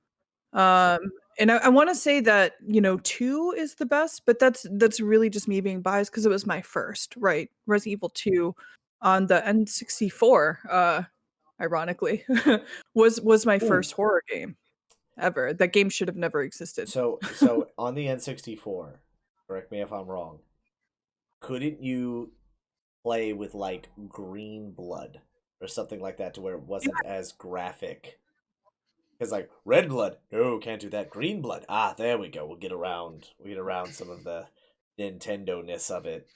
Um, and I want to say that, you know, 2 is the best, but that's really just me being biased because it was my first, right? Resident Evil 2 on the N64, ironically, was my Ooh. first horror game ever. That game should have never existed. So on the N64, correct me if I'm wrong, couldn't you play with like green blood or something like that to where it wasn't as graphic? Because like red blood, no, can't do that. Green blood, there we go. We'll get around some of the Nintendo-ness of it.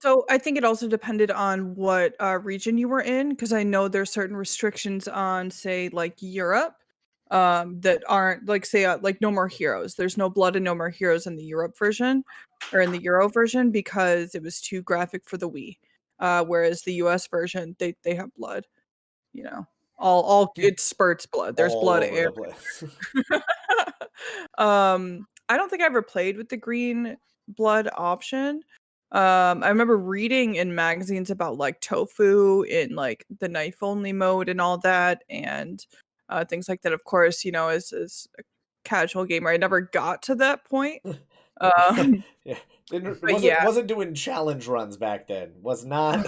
So I think it also depended on what region you were in, because I know there's certain restrictions on, say, like Europe, that aren't like, say, like No More Heroes. There's no blood and No More Heroes in the Europe version, or in the Euro version, because it was too graphic for the Wii. Whereas the US version, they have blood. You know, all it spurts blood. There's All blood over air. the place. I don't think I ever played with the green blood option. I remember reading in magazines about like tofu in like the knife only mode and all that, and things like that. Of course, you know, as a casual gamer, I never got to that point. Yeah. But yeah, Wasn't doing challenge runs back then. Was not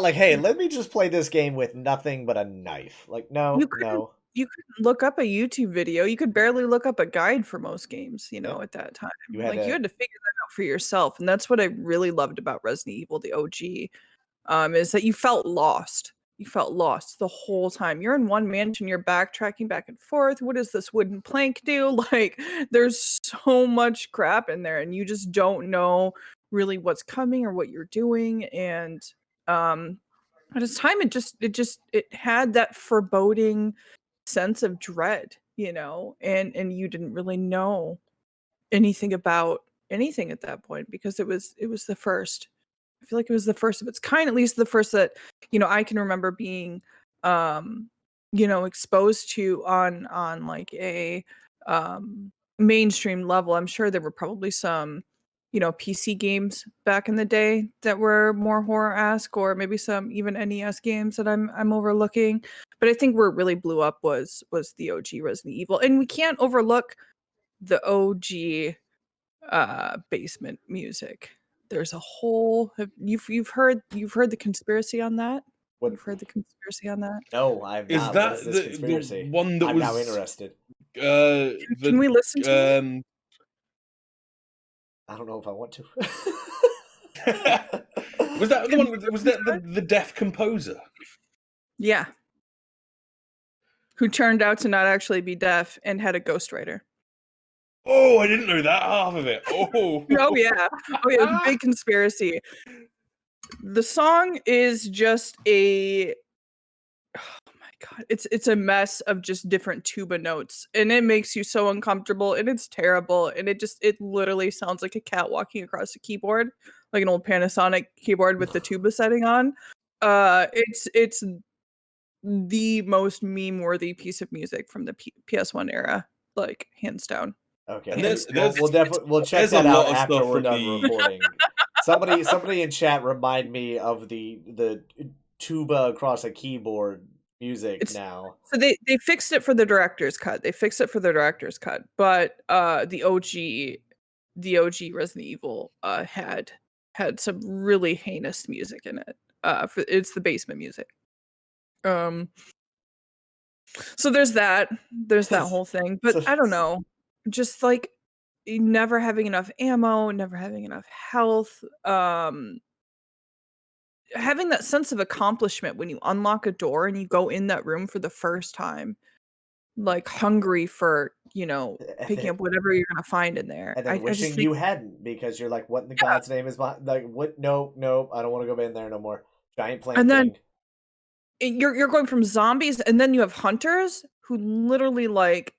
like, hey, let me just play this game with nothing but a knife. Like, no, no. you couldn't look up a YouTube video. You could barely look up a guide for most games, you know, Yep. at that time. You had Like you to had to figure that out for yourself. And that's what I really loved about Resident Evil, the OG, is that you felt lost. You felt lost the whole time. You're in one mansion, you're backtracking back and forth. What does this wooden plank do? Like there's so much crap in there, and you just don't know really what's coming or what you're doing. And um at its time it had that foreboding sense of dread, you know, and you didn't really know anything about anything at that point because it was the first. I feel like it was the first of its kind, at least the first that, you know, I can remember being um you know, exposed to on like a mainstream level. I'm sure there were probably some, you know, PC games back in the day that were more horror-esque, or maybe some even NES games that I'm overlooking. But I think where it really blew up was the OG Resident Evil. And we can't overlook the OG basement music. There's a whole you've heard the conspiracy on that? what You've heard the conspiracy on that? no, I've Is not. What is that this the conspiracy? one that I'm now was interested. Can we listen to it? I don't know if I want to. was that the one? Was that the deaf composer? Yeah. Who turned out to not actually be deaf and had a ghostwriter. Oh, I didn't know that half of it. Oh, Oh yeah. Oh yeah, it's a big conspiracy. The song is just a oh my god, it's a mess of just different tuba notes, and it makes you so uncomfortable, and it's terrible, and it literally sounds like a cat walking across a keyboard, like an old Panasonic keyboard with the tuba setting on. It's the most meme-worthy piece of music from the PS1 era, like hands down. Okay, and Hands down. we'll definitely check there's a that out lot of after stuff we're from done the recording. Somebody in chat remind me of the tuba across a keyboard music It's now. so they fixed it for the director's cut. They fixed it for the director's cut, but the OG Resident Evil had some really heinous music in it. It's the basement music. Um, so there's that. There's that whole thing. But So- I don't know. Just like never having enough ammo, never having enough health, having that sense of accomplishment when you unlock a door and you go in that room for the first time, like hungry for, picking up whatever you're gonna find in there. and I then just wishing think you hadn't, because you're like, what in the yeah. God's name is my like what? No, I don't want to go in there no more. Giant plant And then thing. you're going from zombies, and then you have hunters who literally like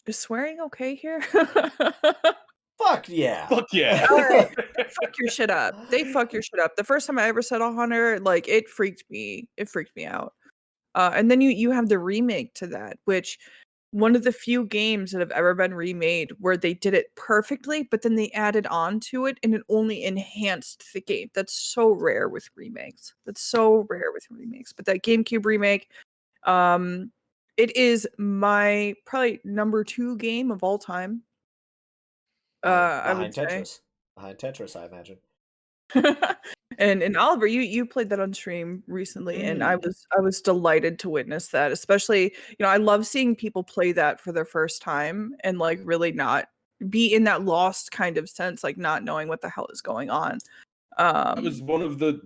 is swearing okay here? Fuck yeah. fuck yeah. Alright. Fuck your shit up. They fuck your shit up. The first time I ever saw a hunter, like it freaked me out. And then you have the remake to that, which one of the few games that have ever been remade where they did it perfectly, but then they added on to it and it only enhanced the game. That's so rare with remakes. But that GameCube remake, it is my probably number 2 game of all time. I would Behind say. Tetris. Behind Tetris, I imagine. And Oliver, you played that on stream recently, and I was delighted to witness that. Especially, I love seeing people play that for their first time and like really not be in that lost kind of sense, like not knowing what the hell is going on. That was one of the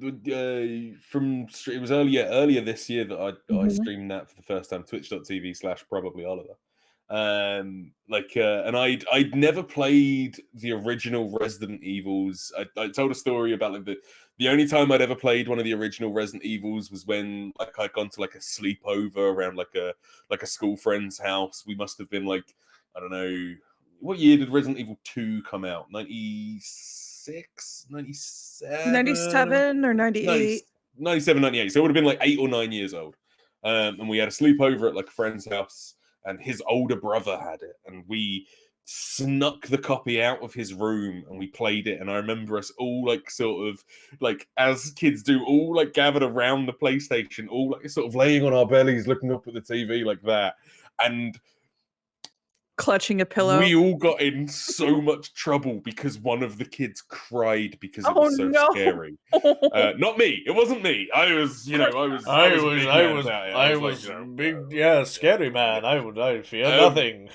it was earlier this year that I Mhm. streamed that for the first time, twitch.tv/ProbablyOliver. And I'd never played the original Resident Evils. I told a story about like the only time I'd ever played one of the original Resident Evils was when like I'd gone to like a sleepover around like a school friend's house. We must have been like, I don't know, what year did Resident Evil 2 come out? 96, 97? 97 or 98. 97, 98. So it would have been like 8 or 9 years old. And we had a sleepover at like a friend's house, and his older brother had it. And we snuck the copy out of his room and we played it. And I remember us all like sort of like, as kids do, all like gathered around the PlayStation, all like sort of laying on our bellies, looking up at the TV like that. And Clutching a pillow. we all got in so much trouble because one of the kids cried because it Oh was so no. scary. Not me. It wasn't me. I was a big man about it. I was like, big, yeah, scary man. I fear Um, nothing.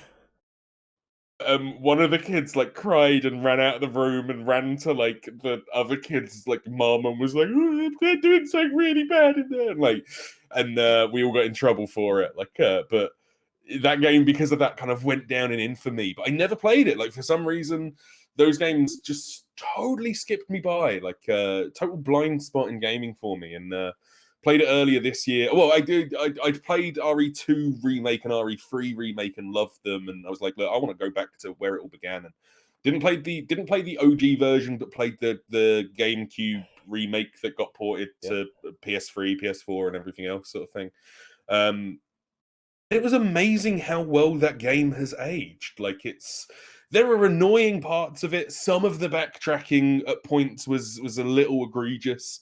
one of the kids like cried and ran out of the room and ran to like the other kid's like mom and was like, oh, they're doing something really bad in there, and we all got in trouble for it. But that game, because of that, kind of went down in infamy. But I never played it. Like for some reason, those games just totally skipped me by. Like total blind spot in gaming for me. And played it earlier this year. Well, I did. I played RE2 remake and RE3 remake and loved them. And I was like, look, I want to go back to where it all began. And didn't play the OG version, but played the GameCube remake that got ported to PS3, PS4, and everything else, sort of thing. It was amazing how well that game has aged. Like there are annoying parts of it. Some of the backtracking at points was a little egregious,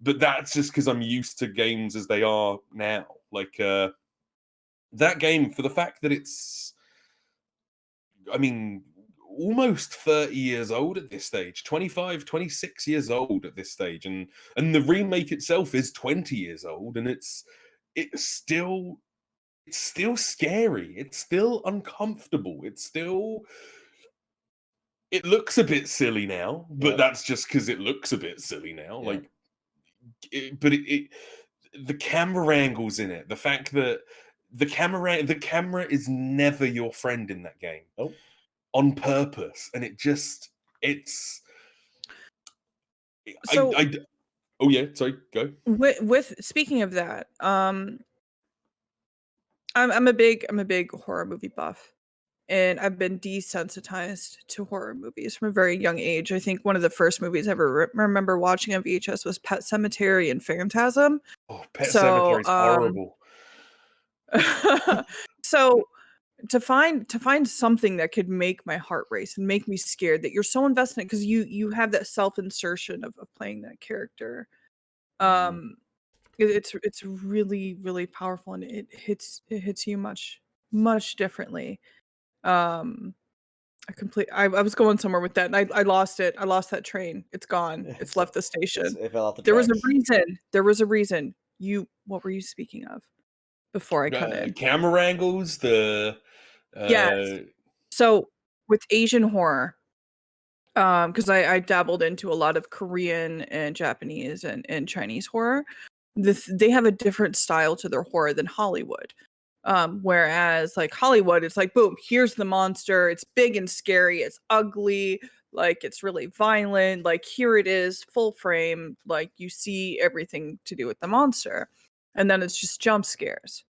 but that's just because I'm used to games as they are now. Like that game, for the fact that it's, I mean, almost 30 years old at this stage, 25, 26 years old at this stage, and the remake itself is 20 years old, and it's still scary. It's still uncomfortable. It looks a bit silly now, but that's just because it looks a bit silly now. Yeah. Like, but the camera angles in it, the fact that the camera is never your friend in that game. Nope. On purpose, and it's So oh yeah, sorry, go. with speaking of that, I'm a big horror movie buff, and I've been desensitized to horror movies from a very young age. I think one of the first movies I ever remember watching on VHS was Pet Sematary and Phantasm. Oh, Pet So Sematary is horrible. so to find something that could make my heart race and make me scared, that you're so invested in, because you have that self-insertion of playing that character. It's really, really powerful, and it hits you much differently. I was going somewhere with that, and I lost it. I lost that train. It's gone. It's left the station. It fell off the There was a tracks. reason. There was a reason. What were you speaking of before I cut in? Camera angles, Yes. So with Asian horror, because I dabbled into a lot of Korean and Japanese and Chinese horror. They have a different style to their horror than Hollywood. Whereas like Hollywood, it's like, boom, here's the monster. It's big and scary. It's ugly. Like, it's really violent. Like, here it is, full frame. Like, you see everything to do with the monster, and then it's just jump scares,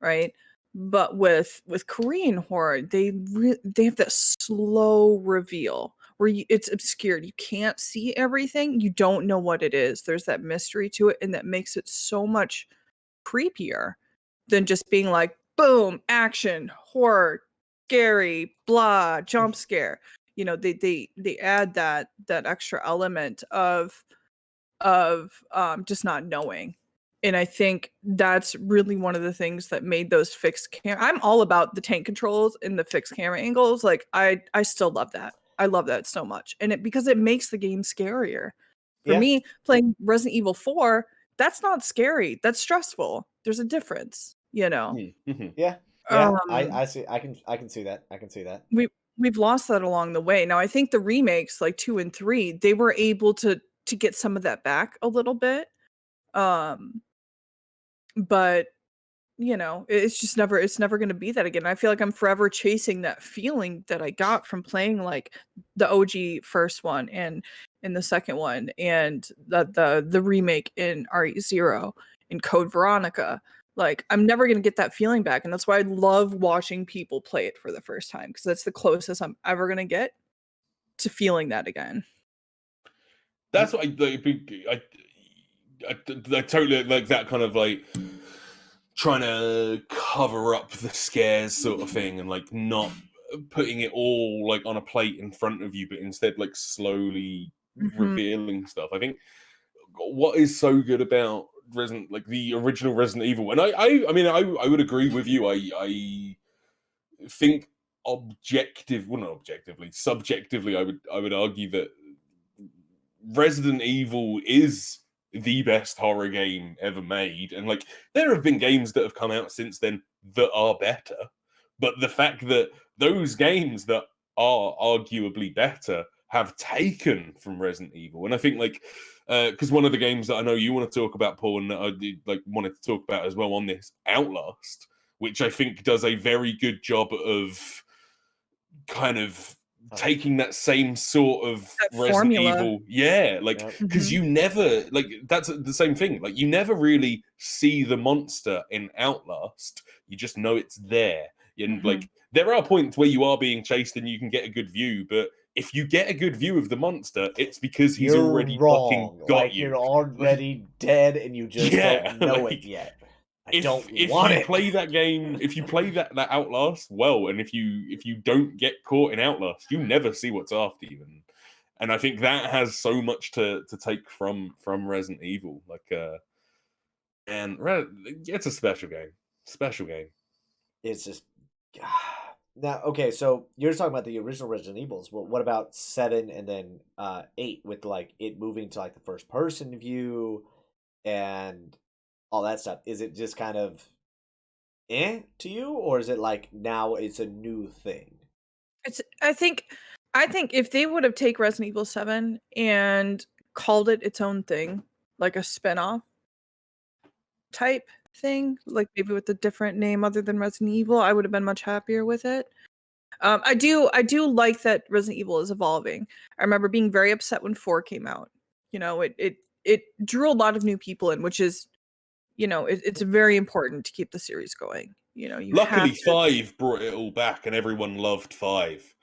right? But with Korean horror, they have that slow reveal where it's obscured. You can't see everything. You don't know what it is. There's that mystery to it, and that makes it so much creepier than just being like, boom, action, horror, scary, blah, jump scare. You know, they add that extra element of just not knowing. And I think that's really one of the things that made those fixed camera. I'm all about the tank controls and the fixed camera angles. Like, I still love that. I love that so much. And because it makes the game scarier. For Yeah. me, playing Resident Evil 4, that's not scary. That's stressful. There's a difference, you know. Yeah. Um, I see. I can see that. I can see that. we've lost that along the way. Now I think the remakes like 2 and 3, they were able to get some of that back a little bit. But you know, it's never going to be that again. I feel like I'm forever chasing that feeling that I got from playing like the OG first one and in the second one, and the remake in RE0 in Code Veronica. Like, I'm never going to get that feeling back, and that's why I love watching people play it for the first time, because that's the closest I'm ever going to get to feeling that again. That's what I totally like that kind of like trying to cover up the scares sort of thing, and like not putting it all like on a plate in front of you, but instead like slowly revealing stuff. I think what is so good about the original Resident Evil, and I mean I would agree with you. I think subjectively, I would argue that Resident Evil is the best horror game ever made, and like there have been games that have come out since then that are better, but the fact that those games that are arguably better have taken from Resident Evil, and I think like because one of the games that I know you want to talk about, Paul, and that I did, like wanted to talk about as well on this, Outlast, which I think does a very good job of kind of taking that same sort of That Resident formula. Evil, yeah, like because you never like that's the same thing. Like you never really see the monster in Outlast. You just know it's there, and like there are points where you are being chased and you can get a good view, but if you get a good view of the monster, it's because he's You're already wrong. fucking got Like, you. you're already dead, and you just don't know like, it yet. I if don't if want you it. play that game, if you play that Outlast well, and if you don't get caught in Outlast, you never see what's after you, and I think that has so much to take from Resident Evil. Like, and it's a special game, special game. It's just now. Okay, so you're talking about the original Resident Evils. Well, what about 7 and then 8 with like it moving to like the first person view and all that stuff? Is it just kind of to you, or is it like now it's a new thing? I think if they would have take Resident Evil 7 and called it its own thing, like a spin-off, type thing, like maybe with a different name other than Resident Evil, I would have been much happier with it. I do like that Resident Evil is evolving. I remember being very upset when 4 came out. You know, it drew a lot of new people in, which is, you know, it's very important to keep the series going. You know, you Luckily, have to. 5 brought it all back, and everyone loved 5.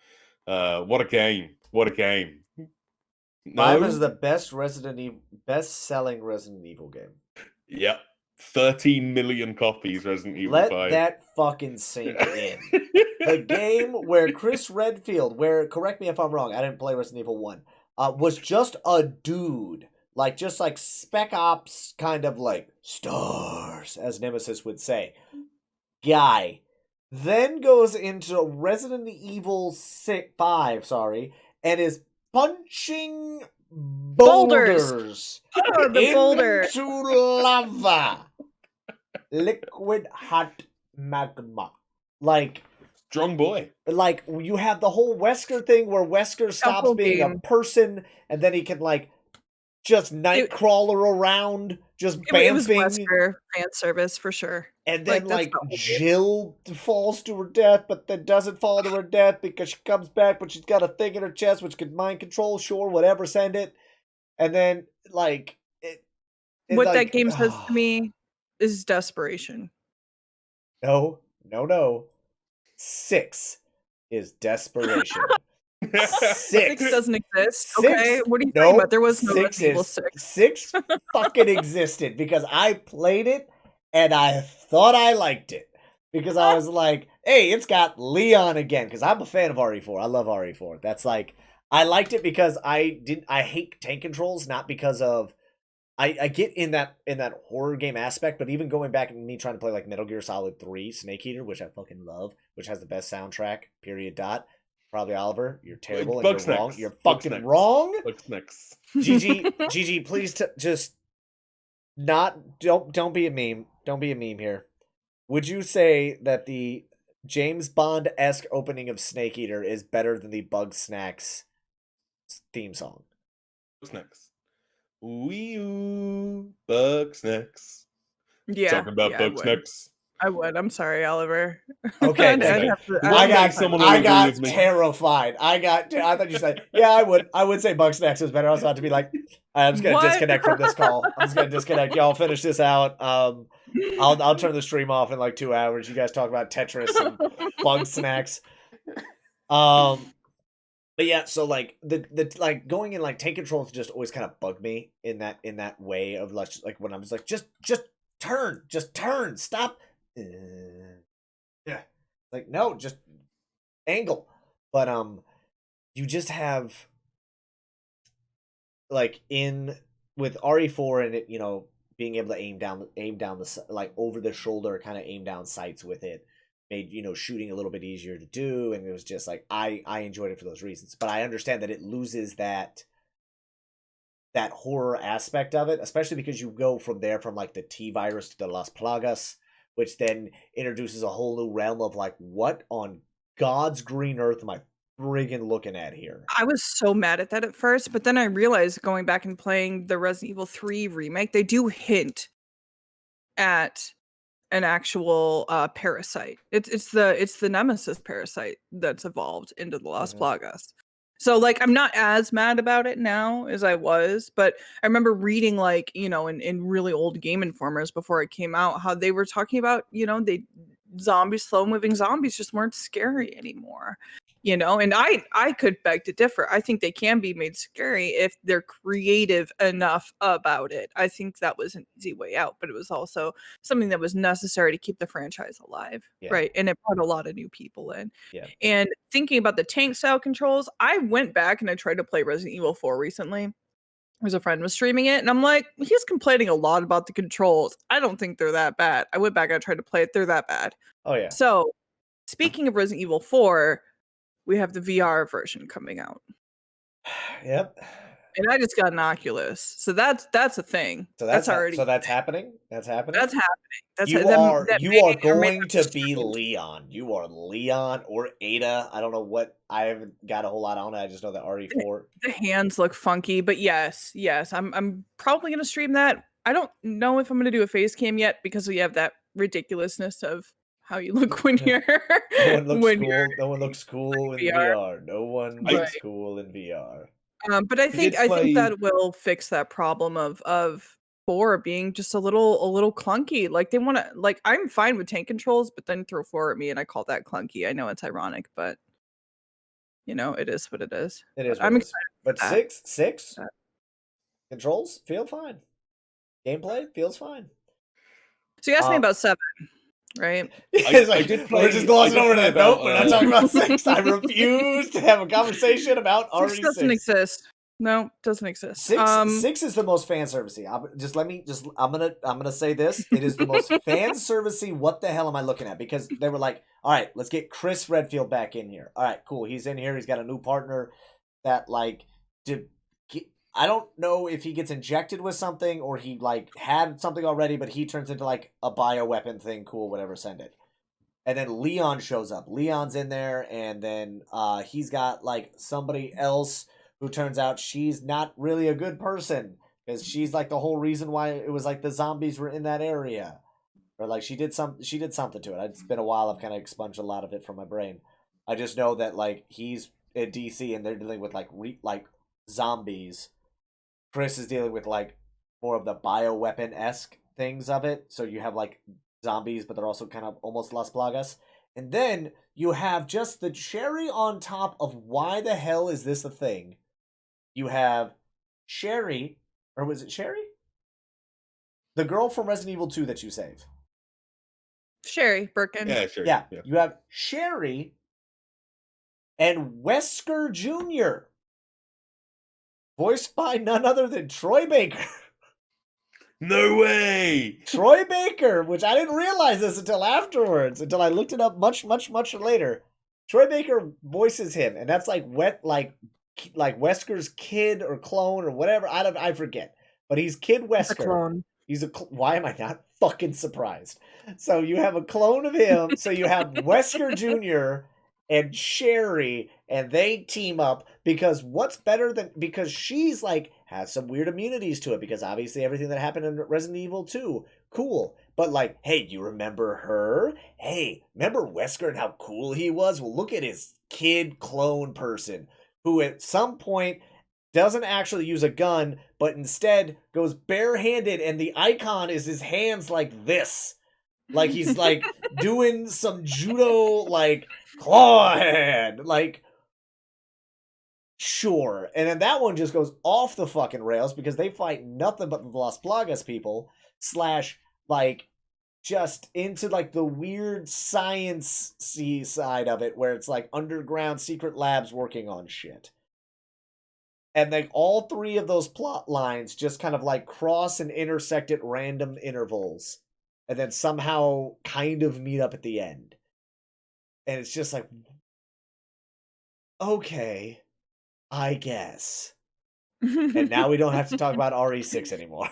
What a game! What a game! No, 5 is the best-selling Resident Evil game. Yep, 13 million copies. Resident Evil Let 5. that fucking sink in. The game where Chris Redfield, correct me if I'm wrong, I didn't play Resident Evil 1, was just a dude. Like, just like Spec Ops, kind of like, stars, as Nemesis would say. Guy. Then goes into Resident Evil 5, and is punching boulders Oh, the boulder. into lava. Liquid hot magma. Like, Strong boy. like you have the whole Wesker thing where Wesker stops Couple being a game. person and then he can like just nightcrawler around, just It was bouncing. Wesker fan service for sure. And then Like, like that's the whole game. Jill falls to her death, but then doesn't fall to her death because she comes back, but she's got a thing in her chest which can mind control, sure, whatever, send it. And then like What like, that game says to me is desperation. No. 6 is desperation. 6 doesn't exist. 6 Okay, what are you talking about? There was no 6 Resident Evil is 6. 6 fucking existed because I played it and I thought I liked it because I was like, hey, it's got Leon again because I'm a fan of RE4. I love RE4. That's like, I liked it because I hate tank controls, not because of I get in that horror game aspect, but even going back and me trying to play like Metal Gear Solid 3 Snake Eater, which I fucking love, which has the best soundtrack, period dot. Probably Oliver, you're terrible and you're wrong. You're fucking wrong. Bugsnax. GG, please just don't be a meme. Don't be a meme here. Would you say that the James Bond-esque opening of Snake Eater is better than the Bugsnax theme song? Bugsnax. Wee-oo, Bugsnax. Yeah. Talking about yeah, Bugsnax. I would. I'm sorry, Oliver. Okay, I'd okay. have to- One I day got someone will I agree got with me. terrified. I thought you said, yeah, I would say Bugsnax was better. I was about to be like, I'm just gonna What? disconnect from this call. I'm just gonna disconnect. Y'all finish this out. I'll turn the stream off in like 2 hours. You guys talk about Tetris and Bugsnax. But yeah, so like the like going in like tank controls just always kind of bug me in that way of like when I was like just turn, stop. Yeah, like no, just angle. But you just have like in with RE4 and it, you know, being able to aim down the like over the shoulder kind of aim down sights with it made, you know, shooting a little bit easier to do, and it was just like I enjoyed it for those reasons. But I understand that it loses that horror aspect of it, especially because you go from like the T virus to the Las Plagas, which then introduces a whole new realm of like, what on God's green earth am I friggin' looking at here? I was so mad at that at first, but then I realized going back and playing the Resident Evil 3 remake, they do hint at an actual parasite. It's the Nemesis parasite that's evolved into the Las Plagas. So like I'm not as mad about it now as I was, but I remember reading like, you know, in really old Game Informers before it came out, how they were talking about, you know, slow moving zombies just weren't scary anymore. You know, and I could beg to differ. I think they can be made scary if they're creative enough about it. I think that was an easy way out, but it was also something that was necessary to keep the franchise alive, right? And it brought a lot of new people in. Yeah. And thinking about the tank style controls, I went back and I tried to play Resident Evil 4 recently. There's a friend was streaming it, and I'm like, he's complaining a lot about the controls. I don't think they're that bad. I went back and I tried to play it. They're that bad. Oh yeah. So speaking of Resident Evil 4, we have the VR version coming out. Yep. And I just got an Oculus. So that's a thing. So that's already that's happening? That's happening? That's happening. You are going to be Leon. You are Leon or Ada. I don't know what, I haven't got a whole lot on it. I just know that RE4. The hands look funky, but yes. I'm probably gonna stream that I don't know if I'm gonna do a face cam yet because we have that ridiculousness of how you look when you're No one looks when cool. No one looks cool in VR. VR. No one Right. looks cool in VR. But I did think play- that will fix that problem of 4 being just a little clunky. Like they want to like I'm fine with tank controls, but then throw 4 at me and I call that clunky. I know it's ironic, but it is what it is. It is But what I'm it is. excited But for that. six That- controls feel fine. Gameplay feels fine. So you asked me Um, about 7, right? It's I like, did we're play- just glossing I did over play that. about, Nope, we're not talking about 6. I refuse to have a conversation about 6 doesn't RE6. exist. No, doesn't exist. 6 is the most fan servicey. I'm gonna say this. It is the most fan servicey. What the hell am I looking at? Because they were like, all right, let's get Chris Redfield back in here. All right, cool. He's in here. He's got a new partner that I don't know if he gets injected with something or he had something already, but he turns into like a bioweapon thing. Cool, whatever. Send it. And then Leon shows up. Leon's in there, and then he's got like somebody else who turns out she's not really a good person because she's like the whole reason why it was like the zombies were in that area, or like she did something to it. It's been a while. I've kind of expunged a lot of it from my brain. I just know that like he's in DC and they're dealing with like zombies. Chris is dealing with like more of the bioweapon-esque things of it. So you have like zombies, but they're also kind of almost Las Plagas. And then you have just the cherry on top of why the hell is this a thing? You have Sherry, or was it Sherry? The girl from Resident Evil 2 that you save. Sherry Birkin. Yeah, sure. Yeah, you have Sherry and Wesker Jr., voiced by none other than Troy Baker. No way! Troy Baker, which I didn't realize this until afterwards, until I looked it up much, much, much later. Troy Baker voices him, and that's like Wesker's kid or clone or whatever. I forget, but he's Kid Wesker. A clone. Why am I not fucking surprised? So you have a clone of him. So you have Wesker Jr. and Sherry, and they team up because because she's like has some weird immunities to it because obviously everything that happened in Resident Evil 2, cool. But like, hey, you remember her? Hey, remember Wesker and how cool he was? Well, look at his kid clone person who at some point doesn't actually use a gun, but instead goes barehanded, and the icon is his hands like this. Like he's like doing some judo like claw hand. Like, sure. And then that one just goes off the fucking rails because they fight nothing but the Las Plagas people / like just into like the weird science-y side of it where it's like underground secret labs working on shit. And like all 3 of those plot lines just kind of like cross and intersect at random intervals and then somehow kind of meet up at the end. And it's just like, okay, I guess. And now we don't have to talk about RE6 anymore.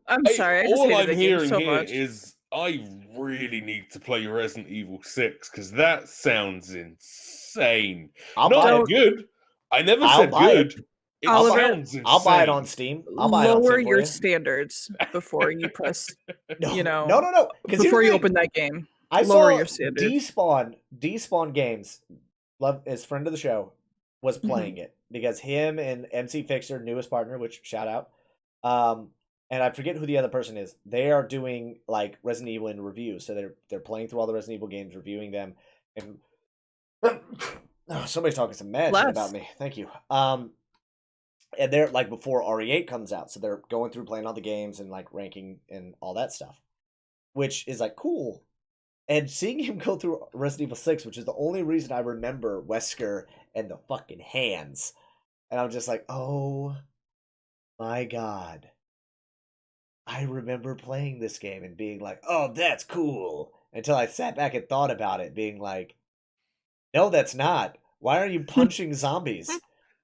I'm sorry. I just all hated I'm that game hearing so here much. is I really need to play Resident Evil 6 because that sounds insane. I'll Not buy it. good. I never I'll said buy good. it. It Oliver, sounds insane. I'll buy it on Steam. I'll buy it on Lower Steam for your you. standards before you press, No, you know, no. before you open that game. I Lower saw your standards. Despawn Games, love his friend of the show, was playing it because him and MC Fixer, newest partner, which shout out, and I forget who the other person is. They are doing like Resident Evil in review, so they're playing through all the Resident Evil games, reviewing them, and somebody's talking some mad shit about me. Thank you. And they're like before RE8 comes out, so they're going through playing all the games and like ranking and all that stuff, which is like cool. And seeing him go through Resident Evil 6, which is the only reason I remember Wesker and the fucking hands, and I'm just like, oh my god. I remember playing this game and being like, oh, that's cool. Until I sat back and thought about it, being like, no, that's not. Why are you punching zombies?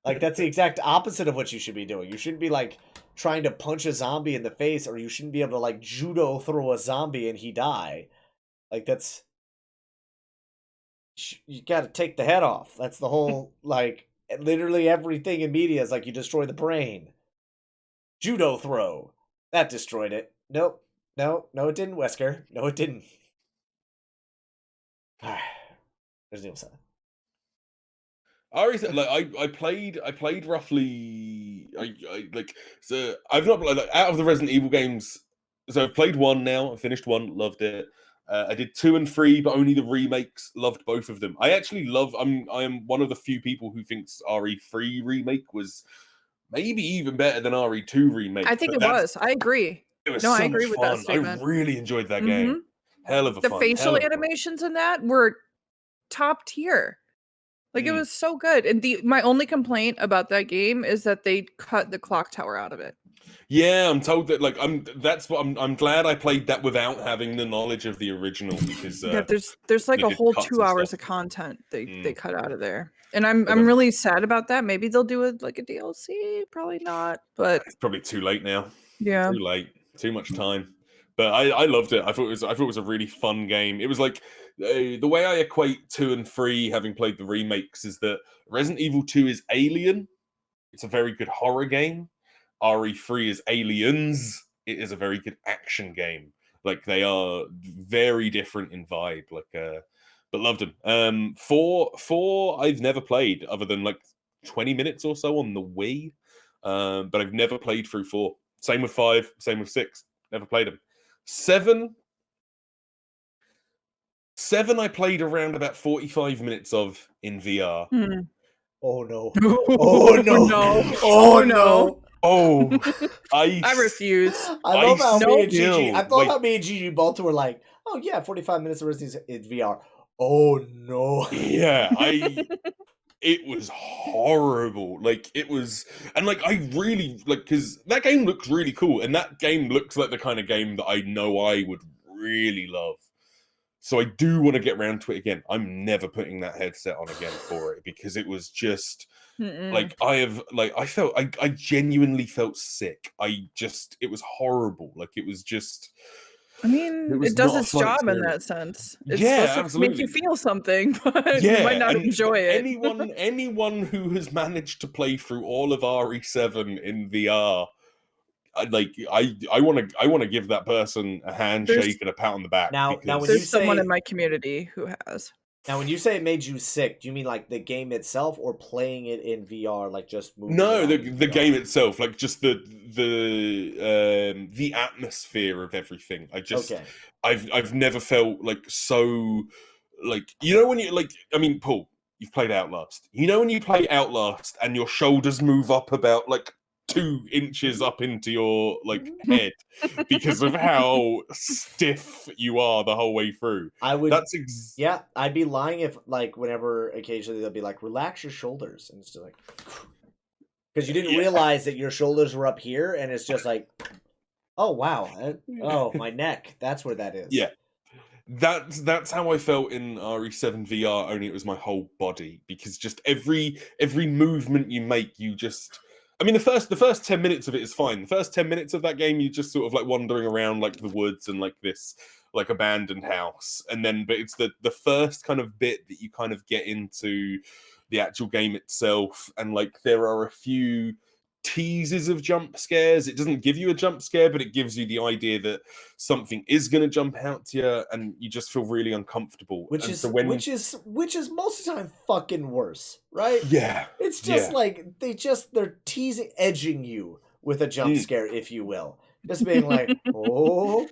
Like, that's the exact opposite of what you should be doing. You shouldn't be, like, trying to punch a zombie in the face, or you shouldn't be able to, like, judo throw a zombie and he die. Like, that's... You gotta take the head off. That's the whole, like, literally everything in media is like you destroy the brain. Judo throw. That destroyed it. Nope. No, it didn't, Wesker. No, it didn't. Resident Evil 7. I played roughly so I've not like out of the Resident Evil games. So I've played 1 now. I finished 1, loved it. I did 2 and 3, but only the remakes. Loved both of them. I actually love. I am one of the few people who thinks RE3 remake was maybe even better than RE2 remake. I think it was. I agree. It was No, I so agree much with that fun. I statement. really enjoyed that game. Hell of a The fun. facial hell of a fun. animations in that were top tier. Like it Mm. was so good. And my only complaint about that game is that they cut the clock tower out of it. Yeah, I'm told that. Like, I'm glad I played that without having the knowledge of the original because Yeah, there's like they a did whole cuts 2 and hours stuff. of content they Mm. cut out of there. And I'm But, really sad about that. Maybe they'll do it like a DLC, probably not. But it's probably too late now. yeah. Too late. Too much time. But I loved it. I thought it was a really fun game. It was like the way I equate 2 and 3, having played the remakes, is that Resident Evil 2 is Alien. It's a very good horror game. RE3 is Aliens. It is a very good action game. Like they are very different in vibe. But loved them. 4 I've never played other than like 20 minutes or so on the Wii. But I've never played through 4. Same with 5. Same with 6. Never played them. 7 I played around about 45 minutes of in VR. Oh no. Oh no. Oh no. Oh, I refuse. I love how me and still- Gigi. I love how me and Gigi both were like, "Oh yeah, 45 minutes of Resident Evil in VR." Oh no. Yeah, it was horrible. Like it was, and like I really like because that game looks really cool, and that game looks like the kind of game that I know I would really love. So I do want to get around to it again. I'm never putting that headset on again for it because it was just like I genuinely felt sick. It was horrible. Like it was just. I mean, was it does not a its fun job in experience. that sense. It's Yeah, supposed to make you absolutely. feel something, but you might not and enjoy it. anyone who has managed to play through all of RE7 in VR, I want to give that person a handshake and a pat on the back. Now when you There's someone say in my community who has. now when you say it made you sick, do you mean like the game itself or playing it in VR, like just moving? No, around the in the VR? game itself, like just the atmosphere of everything. Okay. I've never felt like so like when you like I mean, Paul, you've played Outlast. You know when you play Outlast and your shoulders move up about like 2 inches up into your like head because of how stiff you are the whole way through. I would. That's Yeah, I'd be lying if like whenever occasionally they'll be like, relax your shoulders, and it's just like because you didn't realize that your shoulders were up here, and it's just like, oh wow, oh my neck, that's where that is. Yeah. That's how I felt in RE7 VR, only it was my whole body because just every movement you make, you just I mean the first 10 minutes of it is fine. The first 10 minutes of that game you just sort of like wandering around like the woods and like this like abandoned house. And then but it's the first kind of bit that you kind of get into the actual game itself, and like there are a few teases of jump scares. It doesn't give you a jump scare, but it gives you the idea that something is going to jump out to you, and you just feel really uncomfortable. Which and is so when, which is most of the time fucking worse, right? yeah, It's just yeah. like they're teasing, edging you with a jump scare, if you will. Just being like, oh,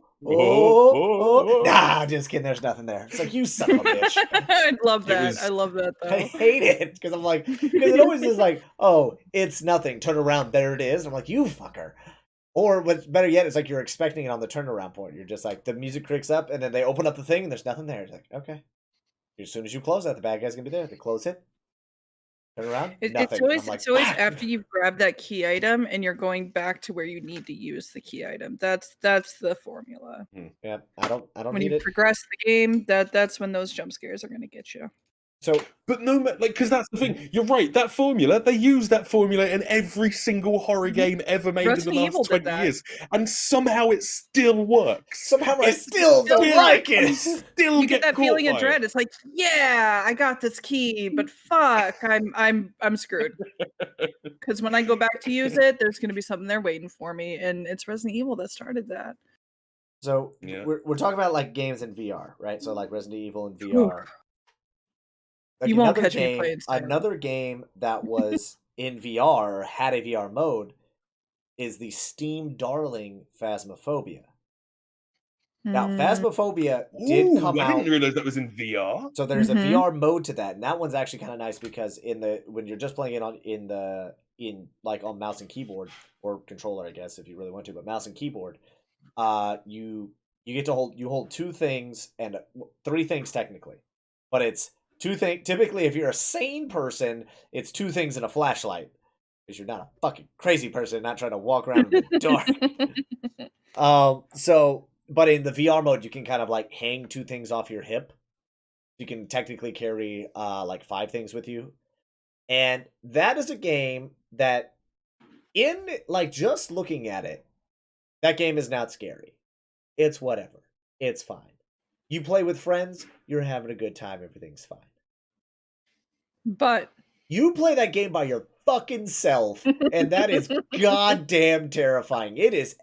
nah, just kidding. There's nothing there. It's like, you son of a bitch. I love that. was- I love that though. I hate it because I'm like, because it always is like, oh, it's nothing. Turn around, there it is. I'm like, you fucker. Or what's better yet, it's like you're expecting it on the turnaround point. You're just like, the music clicks up, and then they open up the thing, and there's nothing there. It's like, okay. As soon as you close that, the bad guy's gonna be there. They close it. Turn around, It's nothing. always I'm like, it's always "Ah!" after you've grabbed that key item and you're going back to where you need to use the key item. That's the formula. Yeah, I don't When need you it. progress the game, that's when those jump scares are going to get you. So, But no, because that's the thing. You're right. That formula, they use that formula in every single horror game ever made Resident in the Evil last did 20 that. years, and somehow it still works. somehow I It still don't like I it. still You get that caught feeling of by dread. it. It's like, yeah, I got this key, but fuck, I'm screwed. Because when I go back to use it, there's going to be something there waiting for me, and it's Resident Evil that started that. So Yeah. we're talking about like games in VR, right? So like Resident Evil in Ooh. VR. Like You won't catch me playing Sam. another game that was in VR, had a VR mode, is the Steam darling Phasmophobia. Now, Phasmophobia did come I out. didn't realize that was in VR. So there's a VR mode to that, and that one's actually kind of nice because when you're just playing it on mouse and keyboard or controller, I guess if you really want to, but mouse and keyboard, you get to hold two things and three things technically, but it's two things. Typically, if you're a sane person, it's two things and a flashlight, because you're not a fucking crazy person, not trying to walk around in the dark. But in the VR mode, you can kind of like hang two things off your hip. You can technically carry like five things with you. And that is a game that, in like just looking at it, that game is not scary. It's whatever. It's fine. You play with friends, you're having a good time, everything's fine. But you play that game by your fucking self, and that is goddamn terrifying. It is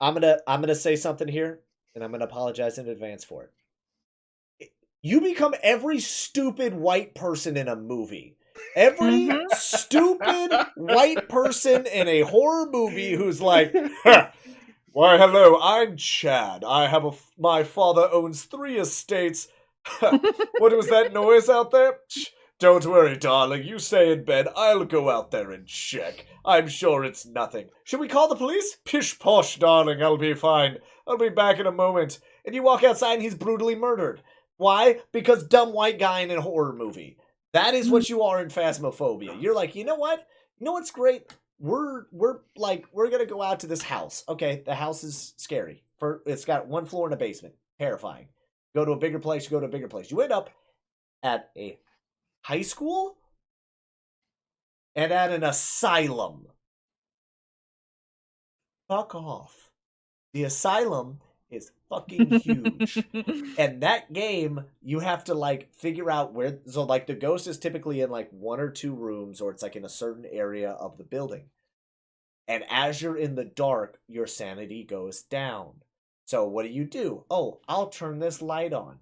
I'm gonna say something here, and I'm gonna apologize in advance for it. You become every stupid white person in a movie. Every stupid white person in a horror movie who's like, why, hello, I'm Chad. My father owns 3 estates. What was that noise out there? Don't worry, darling. You stay in bed. I'll go out there and check. I'm sure it's nothing. Should we call the police? Pish posh, darling. I'll be fine. I'll be back in a moment. And you walk outside and he's brutally murdered. Why? Because dumb white guy in a horror movie. That is what you are in Phasmophobia. You're like, you know what? You know what's great? We're gonna go out to this house. Okay, the house is scary. It's got 1 floor and a basement. Terrifying. Go to a bigger place. You end up at a high school and at an asylum. Fuck off. The asylum is fucking huge. And that game, you have to like figure out where. So like the ghost is typically in like 1 or 2 rooms, or it's like in a certain area of the building. And as you're in the dark, your sanity goes down. So what do? Oh, I'll turn this light on.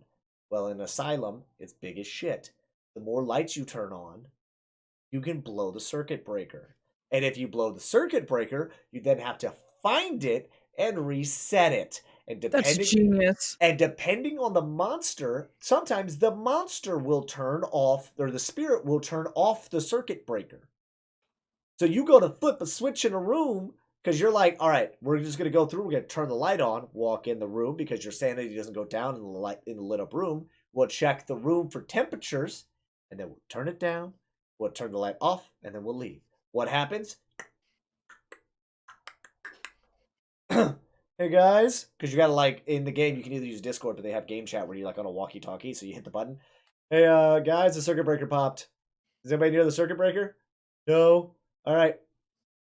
Well, in asylum, it's big as shit. The more lights you turn on, you can blow the circuit breaker. And if you blow the circuit breaker, you then have to find it and reset it. And that's genius. And depending on the monster, sometimes the monster will turn off, or the spirit will turn off the circuit breaker. So you go to flip a switch in a room because you're like, all right, we're just going to go through. We're going to turn the light on, walk in the room because your sanity doesn't go down in the lit up room. We'll check the room for temperatures, and then we'll turn it down. We'll turn the light off, and then we'll leave. What happens? Hey guys, because you gotta like in the game you can either use Discord, but they have game chat where you're like on a walkie-talkie, so you hit the button. Hey guys, the circuit breaker popped. Is anybody near the circuit breaker? No. All right.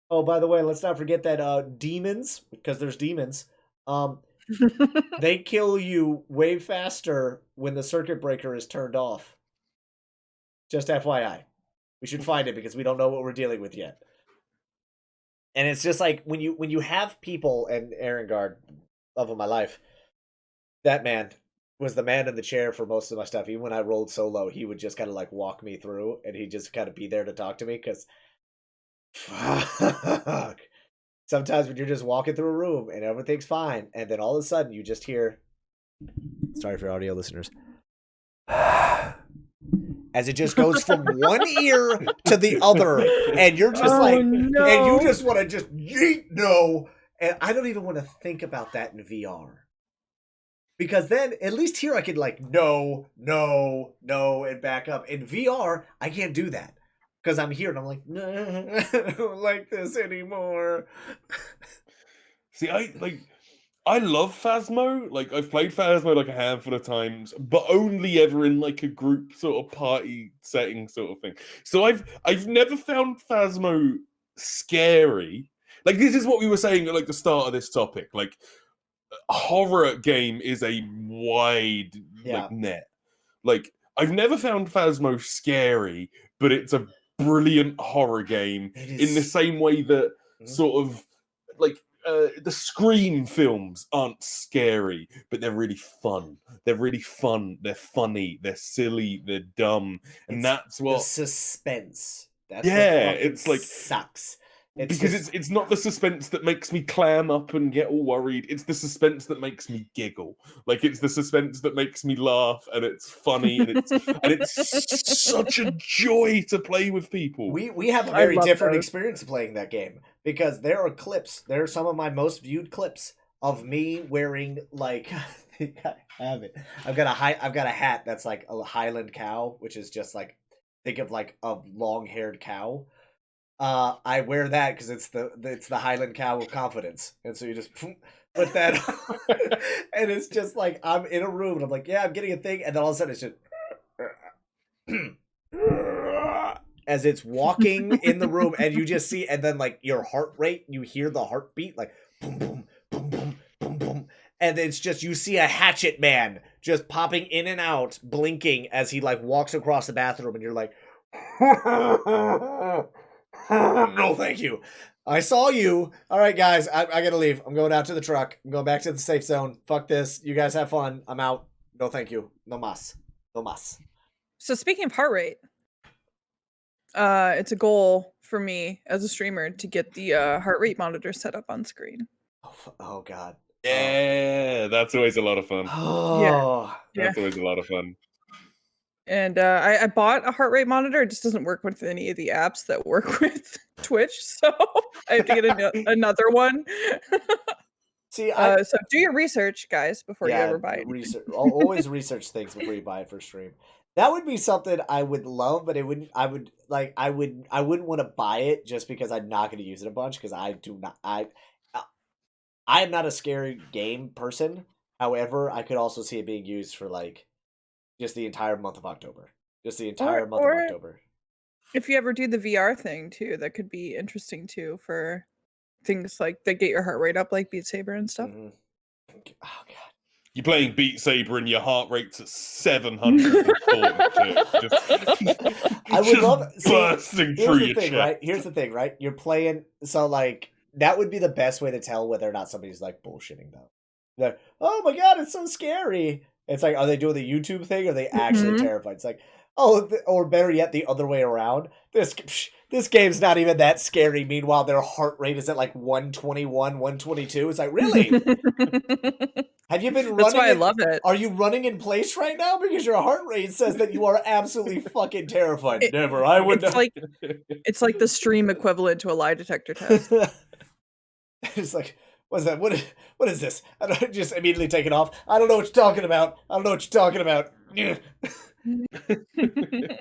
Oh, by the way, let's not forget that demons, because there's demons. They kill you way faster when the circuit breaker is turned off. Just FYI. We should find it because we don't know what we're dealing with yet. And it's just like when you have people, and Erengard, love of my life, that man was the man in the chair for most of my stuff. Even when I rolled solo, he would just kind of like walk me through, and he'd just kind of be there to talk to me because fuck. Sometimes when you're just walking through a room and everything's fine, and then all of a sudden you just hear, sorry for audio listeners, as it just goes from one ear to the other, and you're just no. And you just want to just yeet no, and I don't even want to think about that in VR, because then at least here I could like no, and back up. In VR, I can't do that because I'm here and I'm like, no, I don't like this anymore. See, I like I love Phasmo. Like, I've played Phasmo like a handful of times, but only ever in like a group sort of party setting sort of thing. So I've never found Phasmo scary. Like, this is what we were saying at like the start of this topic. Like, horror game is a wide like net. Like, I've never found Phasmo scary, but it's a brilliant horror game in the same way that sort of like the Scream films aren't scary, but they're really fun. They're really fun. They're funny. They're silly. They're dumb, and that's what the suspense. That's yeah, what it's like sucks. Because it's not the suspense that makes me clam up and get all worried. It's the suspense that makes me giggle. Like, it's the suspense that makes me laugh, and it's funny, and it's such a joy to play with people. We have a very different experience playing that game, because there are clips. There are some of my most viewed clips of me wearing like I have it. I've got a hat that's like a Highland cow, which is just like, think of like a long-haired cow. I wear that because it's the Highland cow of confidence, and so you just put that on, and it's just like I'm in a room and I'm like, yeah, I'm getting a thing, and then all of a sudden it's just as it's walking in the room, and you just see, and then like your heart rate, you hear the heartbeat like boom boom boom boom boom boom, and it's just you see a hatchet man just popping in and out, blinking as he like walks across the bathroom, and you're like. No, thank you. I saw you. All right, guys, I gotta leave. I'm going out to the truck. I'm going back to the safe zone. Fuck this. You guys have fun. I'm out. No, thank you. No mas. No mas. So speaking of heart rate, it's a goal for me as a streamer to get the heart rate monitor set up on screen. Oh God. Yeah, that's always a lot of fun. Oh, that's always a lot of fun. And I bought a heart rate monitor. It just doesn't work with any of the apps that work with Twitch, so I have to get another one. See, so do your research, guys, before you ever buy it. Always research things before you buy it for stream. That would be something I would love, but it wouldn't. I wouldn't want to buy it just because I'm not going to use it a bunch, because I do not. I am not a scary game person. However, I could also see it being used for like. Just the entire month of October. Just the entire month of October. If you ever do the VR thing too, that could be interesting too for things like that get your heart rate up, like Beat Saber and stuff. Mm-hmm. Oh God! You're playing Beat Saber and your heart rate's at 742. I would love bursting through your chest. Right? Here's the thing, right? You're playing, so like that would be the best way to tell whether or not somebody's like bullshitting though. Like, oh my God, it's so scary. It's like, are they doing the YouTube thing, or are they actually terrified? It's like, oh, or better yet, the other way around. This game's not even that scary. Meanwhile, their heart rate is at like 121, 122. It's like, really? Have you been running? That's why I love it. Are you running in place right now? Because your heart rate says that you are absolutely fucking terrified. Never. I would. It's like the stream equivalent to a lie detector test. It's like. What's that? What is this? I don't just immediately take it off. I don't know what you're talking about. I don't know what you're talking about.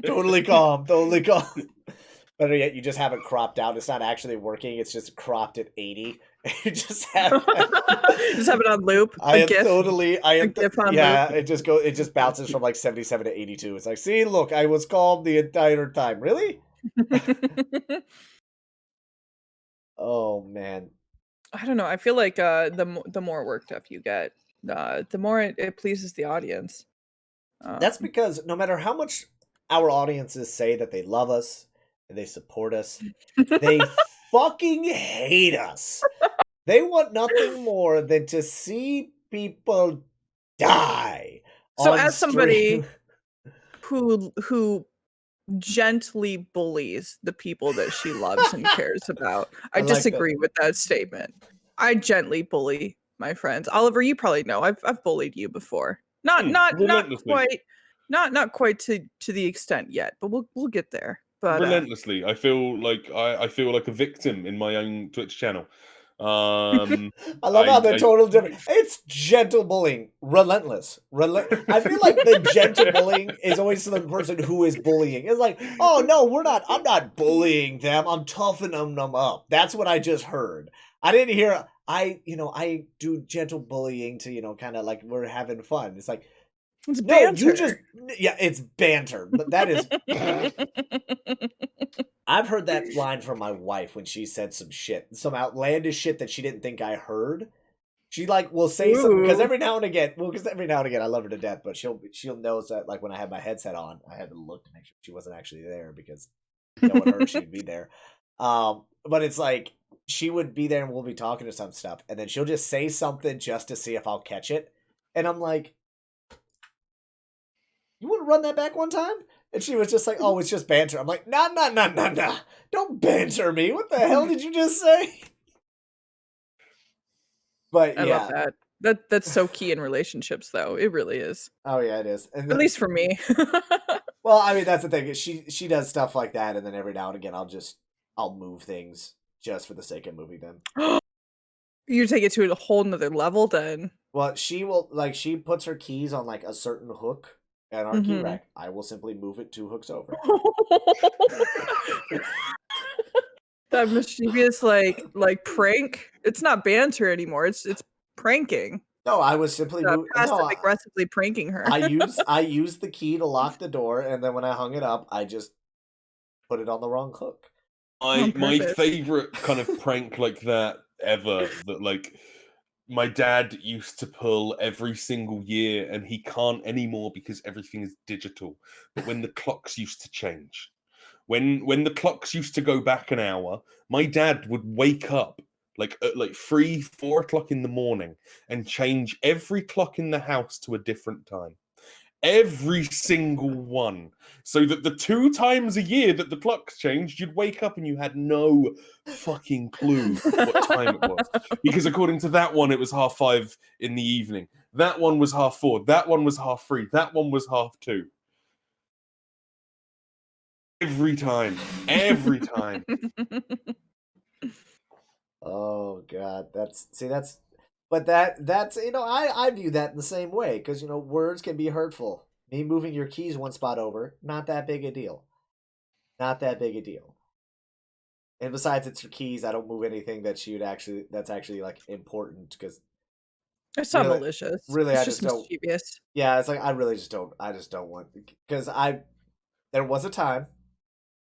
Totally calm. Totally calm. Better yet, you just have it cropped out. It's not actually working. It's just cropped at 80. You just have it on loop. I am totally. I am. GIF on yeah. loop. It just bounces from like 77 to 82. It's like, see, look, I was calm the entire time. Really? Oh man. I don't know. I feel like the more worked up you get, the more it pleases the audience. That's because no matter how much our audiences say that they love us and they support us, they fucking hate us. They want nothing more than to see people die. So as somebody who gently bullies the people that she loves and cares about, I disagree with that statement. I gently bully my friends. Oliver, you probably know I've bullied you before. Not quite to the extent yet, but we'll get there. But relentlessly, I feel like a victim in my own Twitch channel. I love how they're total different. It's gentle bullying, relentless. I feel like the gentle bullying is always the person who is bullying. It's like, oh no, I'm not bullying them. I'm toughening them up. That's what I just heard. I didn't hear. I do gentle bullying to kind of like we're having fun. It's like, It's no, banter. it's banter. But that is. I've heard that line from my wife when she said some outlandish shit that she didn't think I heard. She will say something because every now and again, I love her to death, but she'll notice that like when I had my headset on, I had to look to make sure she wasn't actually there because no one heard she'd be there. But it's like she would be there and we'll be talking to some stuff, and then she'll just say something just to see if I'll catch it, and I'm like, "You wouldn't run that back one time?" And she was just like, "Oh, it's just banter." I'm like, "Nah. Don't banter me. What the hell did you just say?" But I yeah. love that. That's so key in relationships, though. It really is. Oh yeah, it is. And At least for me. well, I mean, that's the thing. She does stuff like that, and then every now and again, I'll move things just for the sake of moving them. You take it to a whole nother level, then. Well, she will she puts her keys on like a certain hook at our key rack. I will simply move it 2 hooks over. That mischievous prank. It's not banter anymore. It's pranking. No, I was simply aggressively pranking her. I used the key to lock the door, and then when I hung it up, I just put it on the wrong hook. My favorite kind of prank like that ever, that my dad used to pull every single year, and he can't anymore because everything is digital. But when the clocks used to change, when the clocks used to go back an hour, my dad would wake up at 3-4 o'clock in the morning and change every clock in the house to a different time. Every single one. So that the 2 times a year that the clocks changed, you'd wake up and you had no fucking clue what time it was. Because according to that one, it was 5:30 in the evening. That one was 4:30. That one was 3:30. That one was 2:30. Every time. Every time. Oh god, that's I view that in the same way because words can be hurtful. Me moving your keys one spot over, not that big a deal. Not that big a deal. And besides, it's your keys. I don't move anything that's actually like important because it's not malicious. Really, it's I just don't. Mischievous. Yeah, it's like I just don't want because there was a time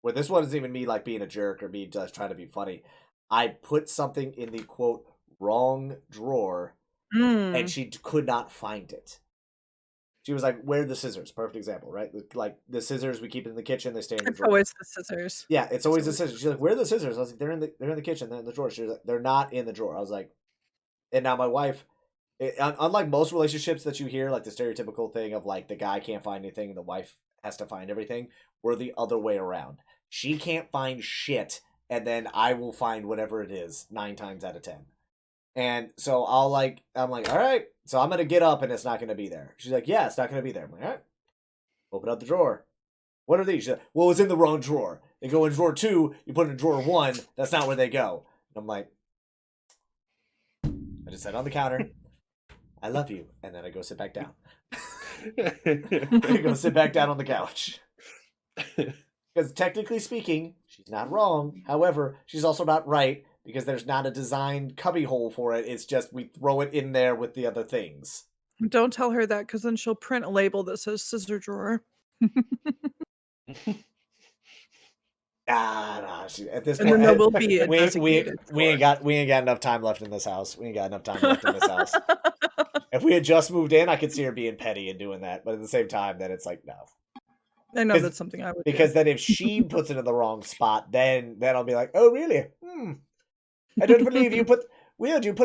where this wasn't even me being a jerk or me just trying to be funny. I put something in the quote wrong drawer, and she could not find it. She was like, "Where are the scissors?" Perfect example, right? Like the scissors we keep in the kitchen, they stay in the drawer. It's always the scissors. Yeah, it's always the scissors. She's like, "Where are the scissors?" I was like, "They're in the kitchen. They're in the drawer." She was like, "They're not in the drawer." I was like, and now my wife, unlike most relationships that you hear, like the stereotypical thing of the guy can't find anything and the wife has to find everything, we're the other way around. She can't find shit, and then I will find whatever it is 9 times out of 10. And so I'm like, all right, so I'm gonna get up and it's not gonna be there. She's like, yeah, it's not gonna be there. I'm like, all right, open up the drawer. What are these? She's like, well, it's in the wrong drawer. They go in drawer 2. You put it in drawer 1. That's not where they go. And I'm like, I just sat on the counter. I love you, and then I go sit back down. I go sit back down on the couch. Because technically speaking, she's not wrong. However, she's also not right. Because there's not a designed cubby hole for it. It's just we throw it in there with the other things. Don't tell her that because then she'll print a label that says scissor drawer. Nah. At this and point, then there will be a we designated ain't got enough time left in this house. We ain't got enough time left in this house. If we had just moved in, I could see her being petty and doing that. But at the same time, then it's like no. I know that's something I would because do. Then if she puts it in the wrong spot, then I'll be like, oh really? I don't believe you put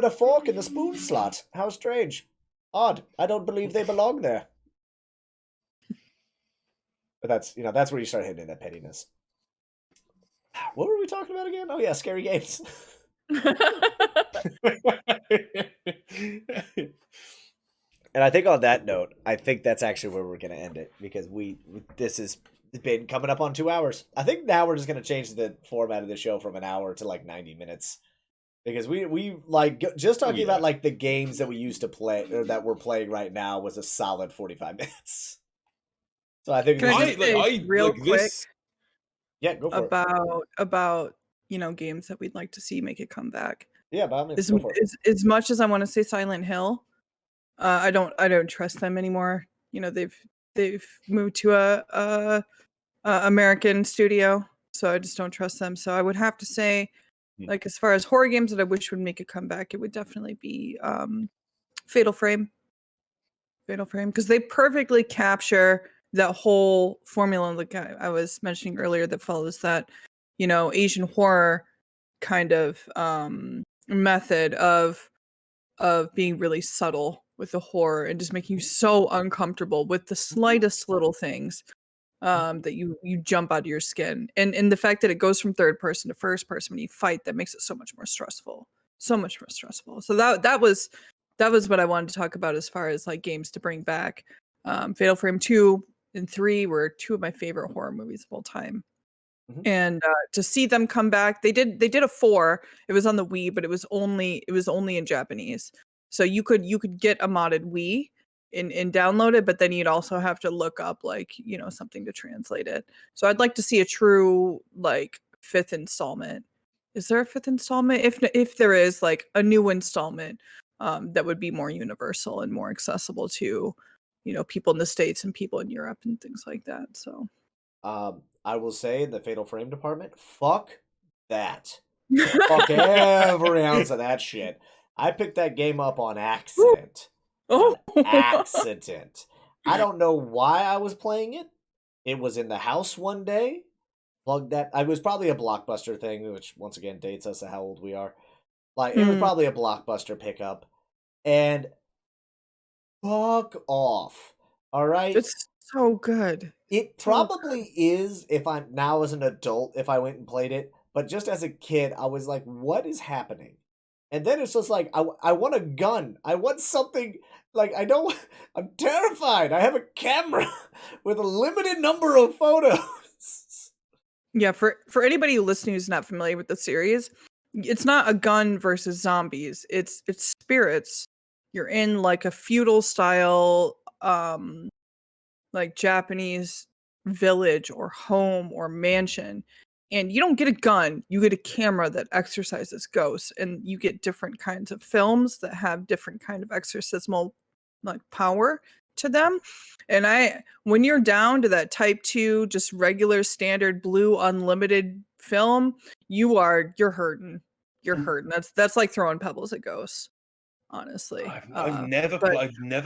a fork in the spoon slot. How strange. Odd. I don't believe they belong there. But that's where you start hitting that pettiness. What were we talking about again? Oh yeah, scary games. And I think on that note, I think that's actually where we're going to end it because this has been coming up on 2 hours. I think now we're just going to change the format of the show from an hour to 90 minutes. Because we like just talking about yeah. like the games that we used to play or that we're playing right now was a solid 45 minutes. So I think Can I this just is say real quick this. yeah, go for it. about games that we'd like to see make a comeback? Yeah, by all means, As go for it. as much as I want to say Silent Hill, I don't trust them anymore. They've moved to a American studio, so I just don't trust them. So I would have to say, like, as far as horror games that I wish would make a comeback, it would definitely be Fatal Frame. Fatal Frame, because they perfectly capture that whole formula, like I was mentioning earlier, that follows that Asian horror kind of method of being really subtle with the horror and just making you so uncomfortable with the slightest little things that you jump out of your skin, and the fact that it goes from third person to first person when you fight, that makes it so much more stressful, so much more stressful. So that was what I wanted to talk about as far as like games to bring back. Fatal Frame 2 and 3 were two of my favorite horror movies of all time. Mhm. And to see them come back, they did a 4. It was on the Wii, but it was only in Japanese. So you could get a modded Wii and download it, but then you'd also have to look up like, something to translate it. So I'd like to see a true like 5th installment. Is there a 5th installment? If there is, like a new installment that would be more universal and more accessible to, people in the States and people in Europe and things like that. So I will say in the Fatal Frame department, fuck that. Fuck every ounce of that shit. I picked that game up on accident. On Oh. accident. I don't know why I was playing it. It was in the house one day. Plugged that. I was probably a Blockbuster thing, which once again dates us to how old we are. Like it was Mm. probably a Blockbuster pickup. And fuck off. All right. It's so good. It So good. probably is if I'm now as an adult, if I went and played it. But just as a kid, I was like, what is happening? And then it's just like, I want a gun. I want something like, I don't, I'm terrified. I have a camera with a limited number of photos. Yeah, for anybody listening who's not familiar with the series, it's not a gun versus zombies. It's spirits. You're in like a feudal style like Japanese village or home or mansion, and you don't get a gun, you get a camera that exorcises ghosts, and you get different kinds of films that have different kind of exorcismal like power to them. And when you're down to that type 2 just regular standard blue unlimited film, you're hurting. You're hurting. That's like throwing pebbles at ghosts, honestly. I've never But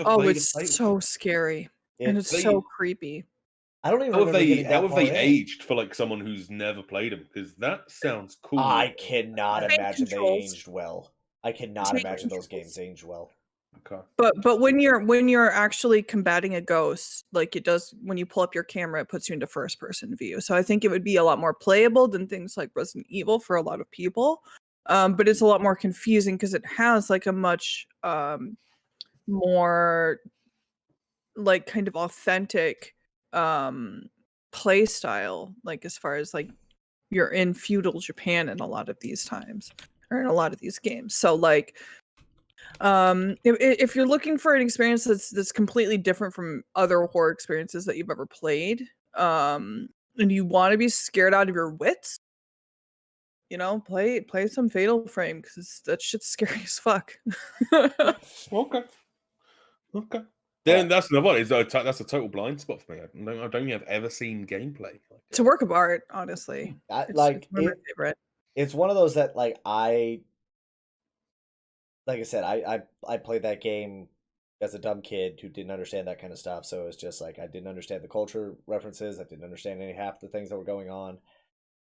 oh, played a it's Fatal so Frame. scary. And it's It's, so They creepy. I don't even remember getting how that have far they in. aged for like someone who's never played them? Because that sounds cool. I cannot Tank imagine they controls. aged well. I cannot Tank imagine those games controls. aged well. Okay. But when you're actually combating a ghost, like it does when you pull up your camera, it puts you into first person view. So I think it would be a lot more playable than things like Resident Evil for a lot of people. But it's a lot more confusing because it has like a much more like kind of authentic play style, like as far as like you're in feudal Japan in a lot of these times or in a lot of these games. So like if you're looking for an experience that's completely different from other horror experiences that you've ever played, and you want to be scared out of your wits, play some Fatal Frame because that shit's scary as fuck. Okay. Okay. Yeah. Then that's another one. That's a total blind spot for me. I don't think I've ever seen gameplay. It's a work of art, honestly. It's one of my favorite. It's one of those that like I said, I played that game as a dumb kid who didn't understand that kind of stuff. So it's just like I didn't understand the culture references. I didn't understand half the things that were going on,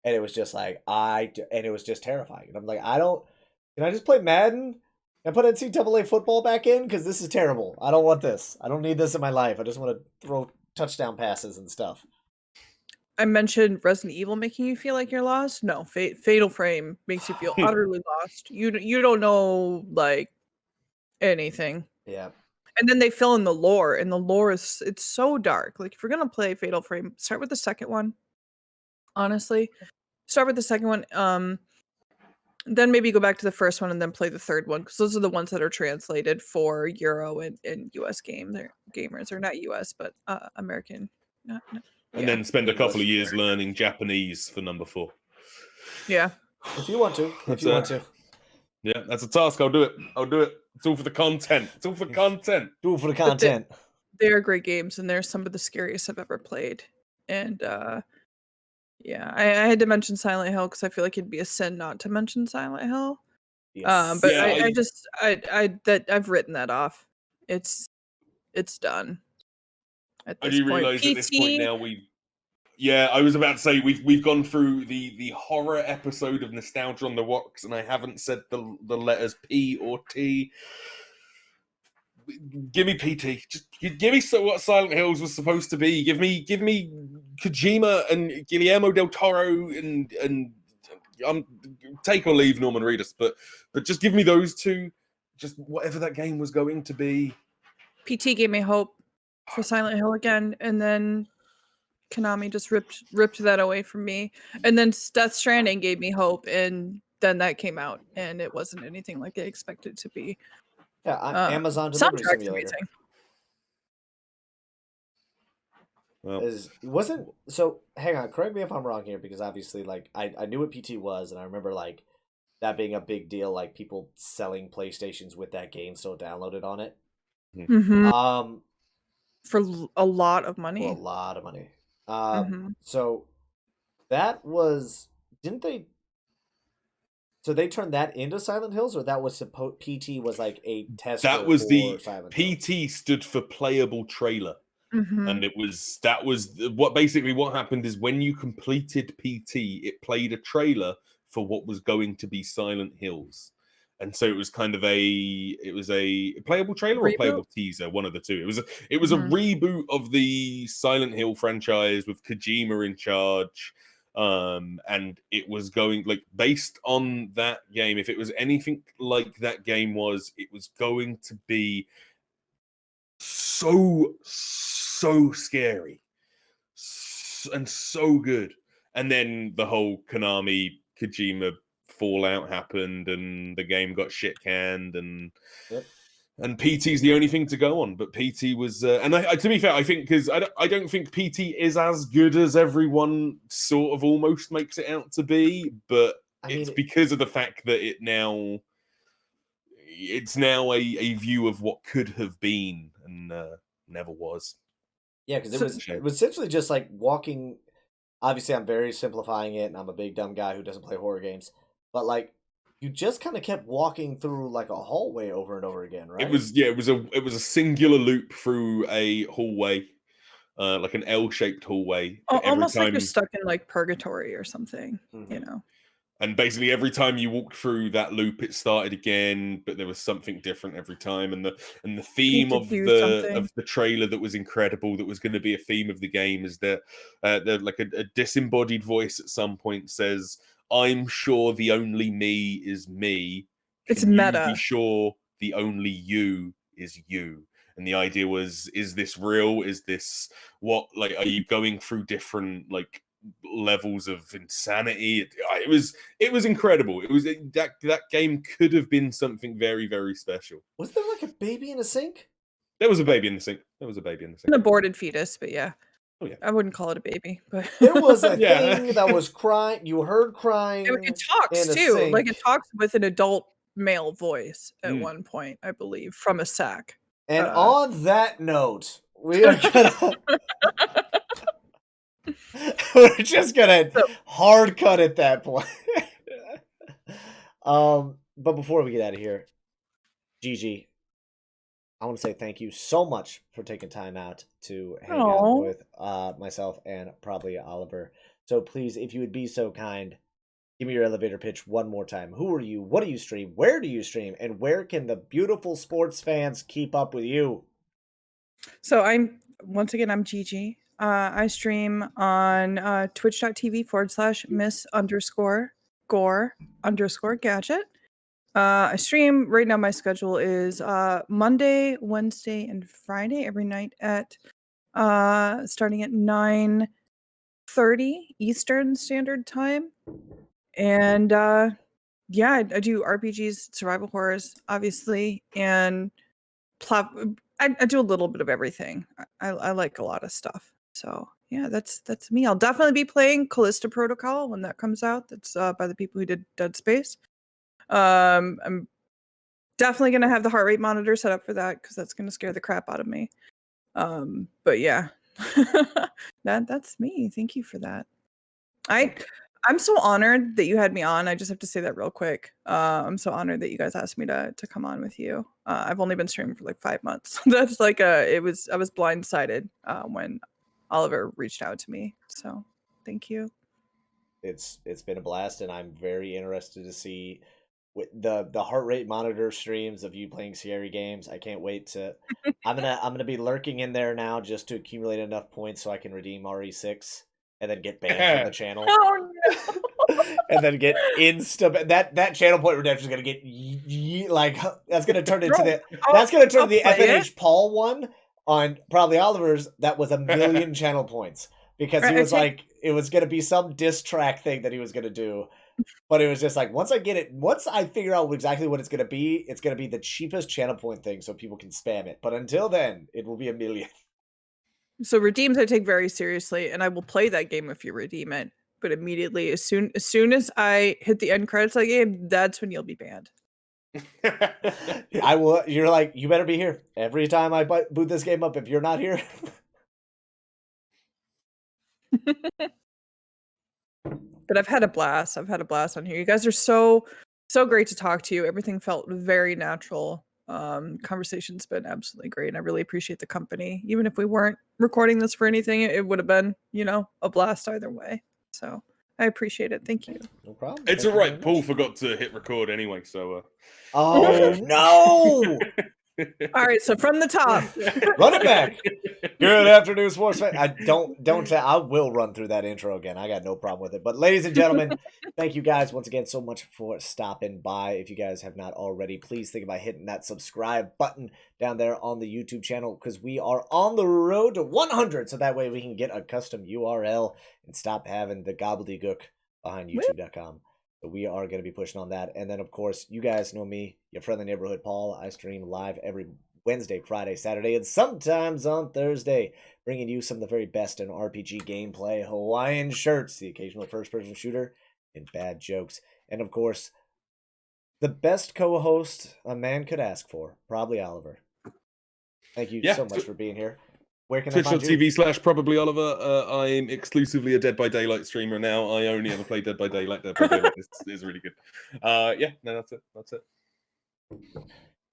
and it was just like and it was just terrifying. And I'm like, can I just play Madden and put NCAA football back in because this is terrible. I don't want this. I don't need this in my life. I just want to throw touchdown passes and stuff. I mentioned Resident Evil making you feel like you're lost. No, Fatal Frame makes you feel utterly lost. You don't know like anything. Yeah. And then they fill in the lore, and the lore it's so dark. Like if you're gonna play Fatal Frame, start with the second one. Honestly, start with the second one. then maybe go back to the first one and then play the third one, because those are the ones that are translated for Euro and US gamers, or not US, but American. And then spend a couple of English. years learning Japanese for number 4. Yeah. If you want to. That's Yeah, that's a task. I'll do it. It's all for the content. Do it for the But content. They're great games, and they're some of the scariest I've ever played. And yeah, I had to mention Silent Hill because I feel like it'd be a sin not to mention Silent Hill. Yes. But Yeah, I've written that off. It's done. At I this do point, realize at this point now I was about to say we've gone through the horror episode of Nostalgia on the Rocks, and I haven't said the letters P or T. Give me PT. Just give me what Silent Hills was supposed to be. Give me Kojima and Guillermo del Toro and take or leave Norman Reedus, but just give me those two. Just whatever that game was going to be. PT gave me hope for Silent Hill again, and then Konami just ripped that away from me. And then Death Stranding gave me hope, and then that came out, and it wasn't anything like I expected it to be. Yeah, Amazon Delivery Soundtrack's Simulator. amazing. So hang on, correct me if I'm wrong here, because obviously like I knew what PT was, and I remember like that being a big deal, like people selling PlayStations with that game still downloaded on it. Mm-hmm. For a lot of money. For a lot of money. So that was so they turned that into Silent Hills, or that was PT was like a test. That was the Silent PT Hills? stood for playable trailer. And that was what happened is when you completed PT, it played a trailer for what was going to be Silent Hills. And so it was kind of a playable trailer or a playable teaser, one of the two. It was a reboot of the Silent Hill franchise with Kojima in charge. And it was going like based on that game. If it was anything like that game was, it was going to be so scary and so good. And then the whole Konami Kojima fallout happened, and the game got shit canned, and PT's the only thing to go on. But PT was, and I, to be fair, I think because I don't think PT is as good as everyone sort of almost makes it out to be, but it's because of the fact that it's now a view of what could have been and never was. Yeah, because it was essentially just like walking. Obviously, I'm very simplifying it, and I'm a big dumb guy who doesn't play horror games. But like, you just kind of kept walking through like a hallway over and over again, right? It was a singular loop through a hallway, like an L-shaped hallway. Almost like you're stuck in like purgatory or something, you know. And basically, every time you walked through that loop, it started again, but there was something different every time. And the theme of the trailer that was incredible, that was going to be a theme of the game, is that like a disembodied voice at some point says, "I'm sure the only me is me. It's meta. Be sure the only you is you." And the idea was, is this real? Is this what? Like, are you going through different like levels of insanity? It was incredible. That game could have been something very, very special. Was there like a baby in a sink? There was a baby in the sink. An aborted fetus, but yeah. Oh yeah. I wouldn't call it a baby, but there was a thing that was crying. You heard crying. It talks too. Sink. Like it talks with an adult male voice at one point, I believe, from a sack. And on that note, we are gonna we're just gonna hard cut at that point. But before we get out of here, Gigi, I want to say thank you so much for taking time out to hang out with myself and ProbablyOliver. So please, if you would be so kind, give me your elevator pitch one more time. Who are you? What do you stream? Where do you stream? And where can the beautiful sports fans keep up with you? So I'm Gigi. I stream on twitch.tv/miss_gore_gadget. I stream right now. My schedule is Monday, Wednesday, and Friday every night at starting at 9:30 Eastern Standard Time. And yeah, I do RPGs, survival horrors, obviously, and I do a little bit of everything. I like a lot of stuff. So yeah, that's me. I'll definitely be playing Callisto Protocol when that comes out. That's by the people who did Dead Space. I'm definitely gonna have the heart rate monitor set up for that because that's gonna scare the crap out of me. But yeah, that's me. Thank you for that. I'm so honored that you had me on. I just have to say that real quick. I'm so honored that you guys asked me to come on with you. I've only been streaming for like 5 months. That's like I was blindsided when Oliver reached out to me. So thank you. It's been a blast, and I'm very interested to see the heart rate monitor streams of you playing scary games. I can't wait to. I'm gonna be lurking in there now just to accumulate enough points so I can redeem RE6 and then get banned from the channel. Oh no! And then get that channel point redemption is gonna get like that's gonna turn into the that's gonna turn I'll the play it. FNHPaul one on Probably Oliver's. That was 1,000,000 channel points because he Right, was like it was gonna be some diss track thing that he was gonna do, but it was just like once I figure out exactly what it's gonna be the cheapest channel point thing so people can spam it. But until then, it will be 1,000,000. So redeems I take very seriously, and I will play that game if you redeem it. But immediately, as soon as I hit the end credits of the game, that's when you'll be banned. I will. You're like, you better be here every time I boot this game up. If you're not here, But I've had a blast. I've had a blast on here. You guys are so great to talk to. Everything felt very natural. Conversation's been absolutely great, and I really appreciate the company. Even if we weren't recording this for anything, it would have been, a blast either way. So I appreciate it. Thank you. no problem. It's Thank all you right. very Paul much. forgot to hit record anyway, so. Oh no! All right, so from the top. Run it back. Good afternoon, sports fans. I will run through that intro again. I got no problem with it. But ladies and gentlemen, thank you guys once again so much for stopping by. If you guys have not already, please think about hitting that subscribe button down there on the YouTube channel because we are on the road to 100. So that way we can get a custom URL and stop having the gobbledygook behind YouTube.com. So we are going to be pushing on that. And then, of course, you guys know me, your friendly neighborhood Paul. I stream live every Wednesday, Friday, Saturday, and sometimes on Thursday, bringing you some of the very best in RPG gameplay, Hawaiian shirts, the occasional first-person shooter, and bad jokes. And, of course, the best co-host a man could ask for, Probably Oliver. Thank you so much for being here. Where can I find you? Twitch.tv/ProbablyOliver. I'm exclusively a Dead by Daylight streamer now. I only ever play Dead by Daylight. Dead by Daylight is really good. That's it.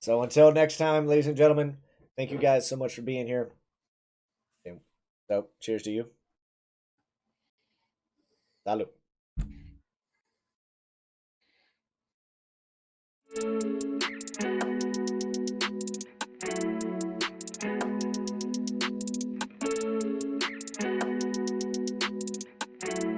So until next time, ladies and gentlemen, thank you guys so much for being here. And so, cheers to you. Salud.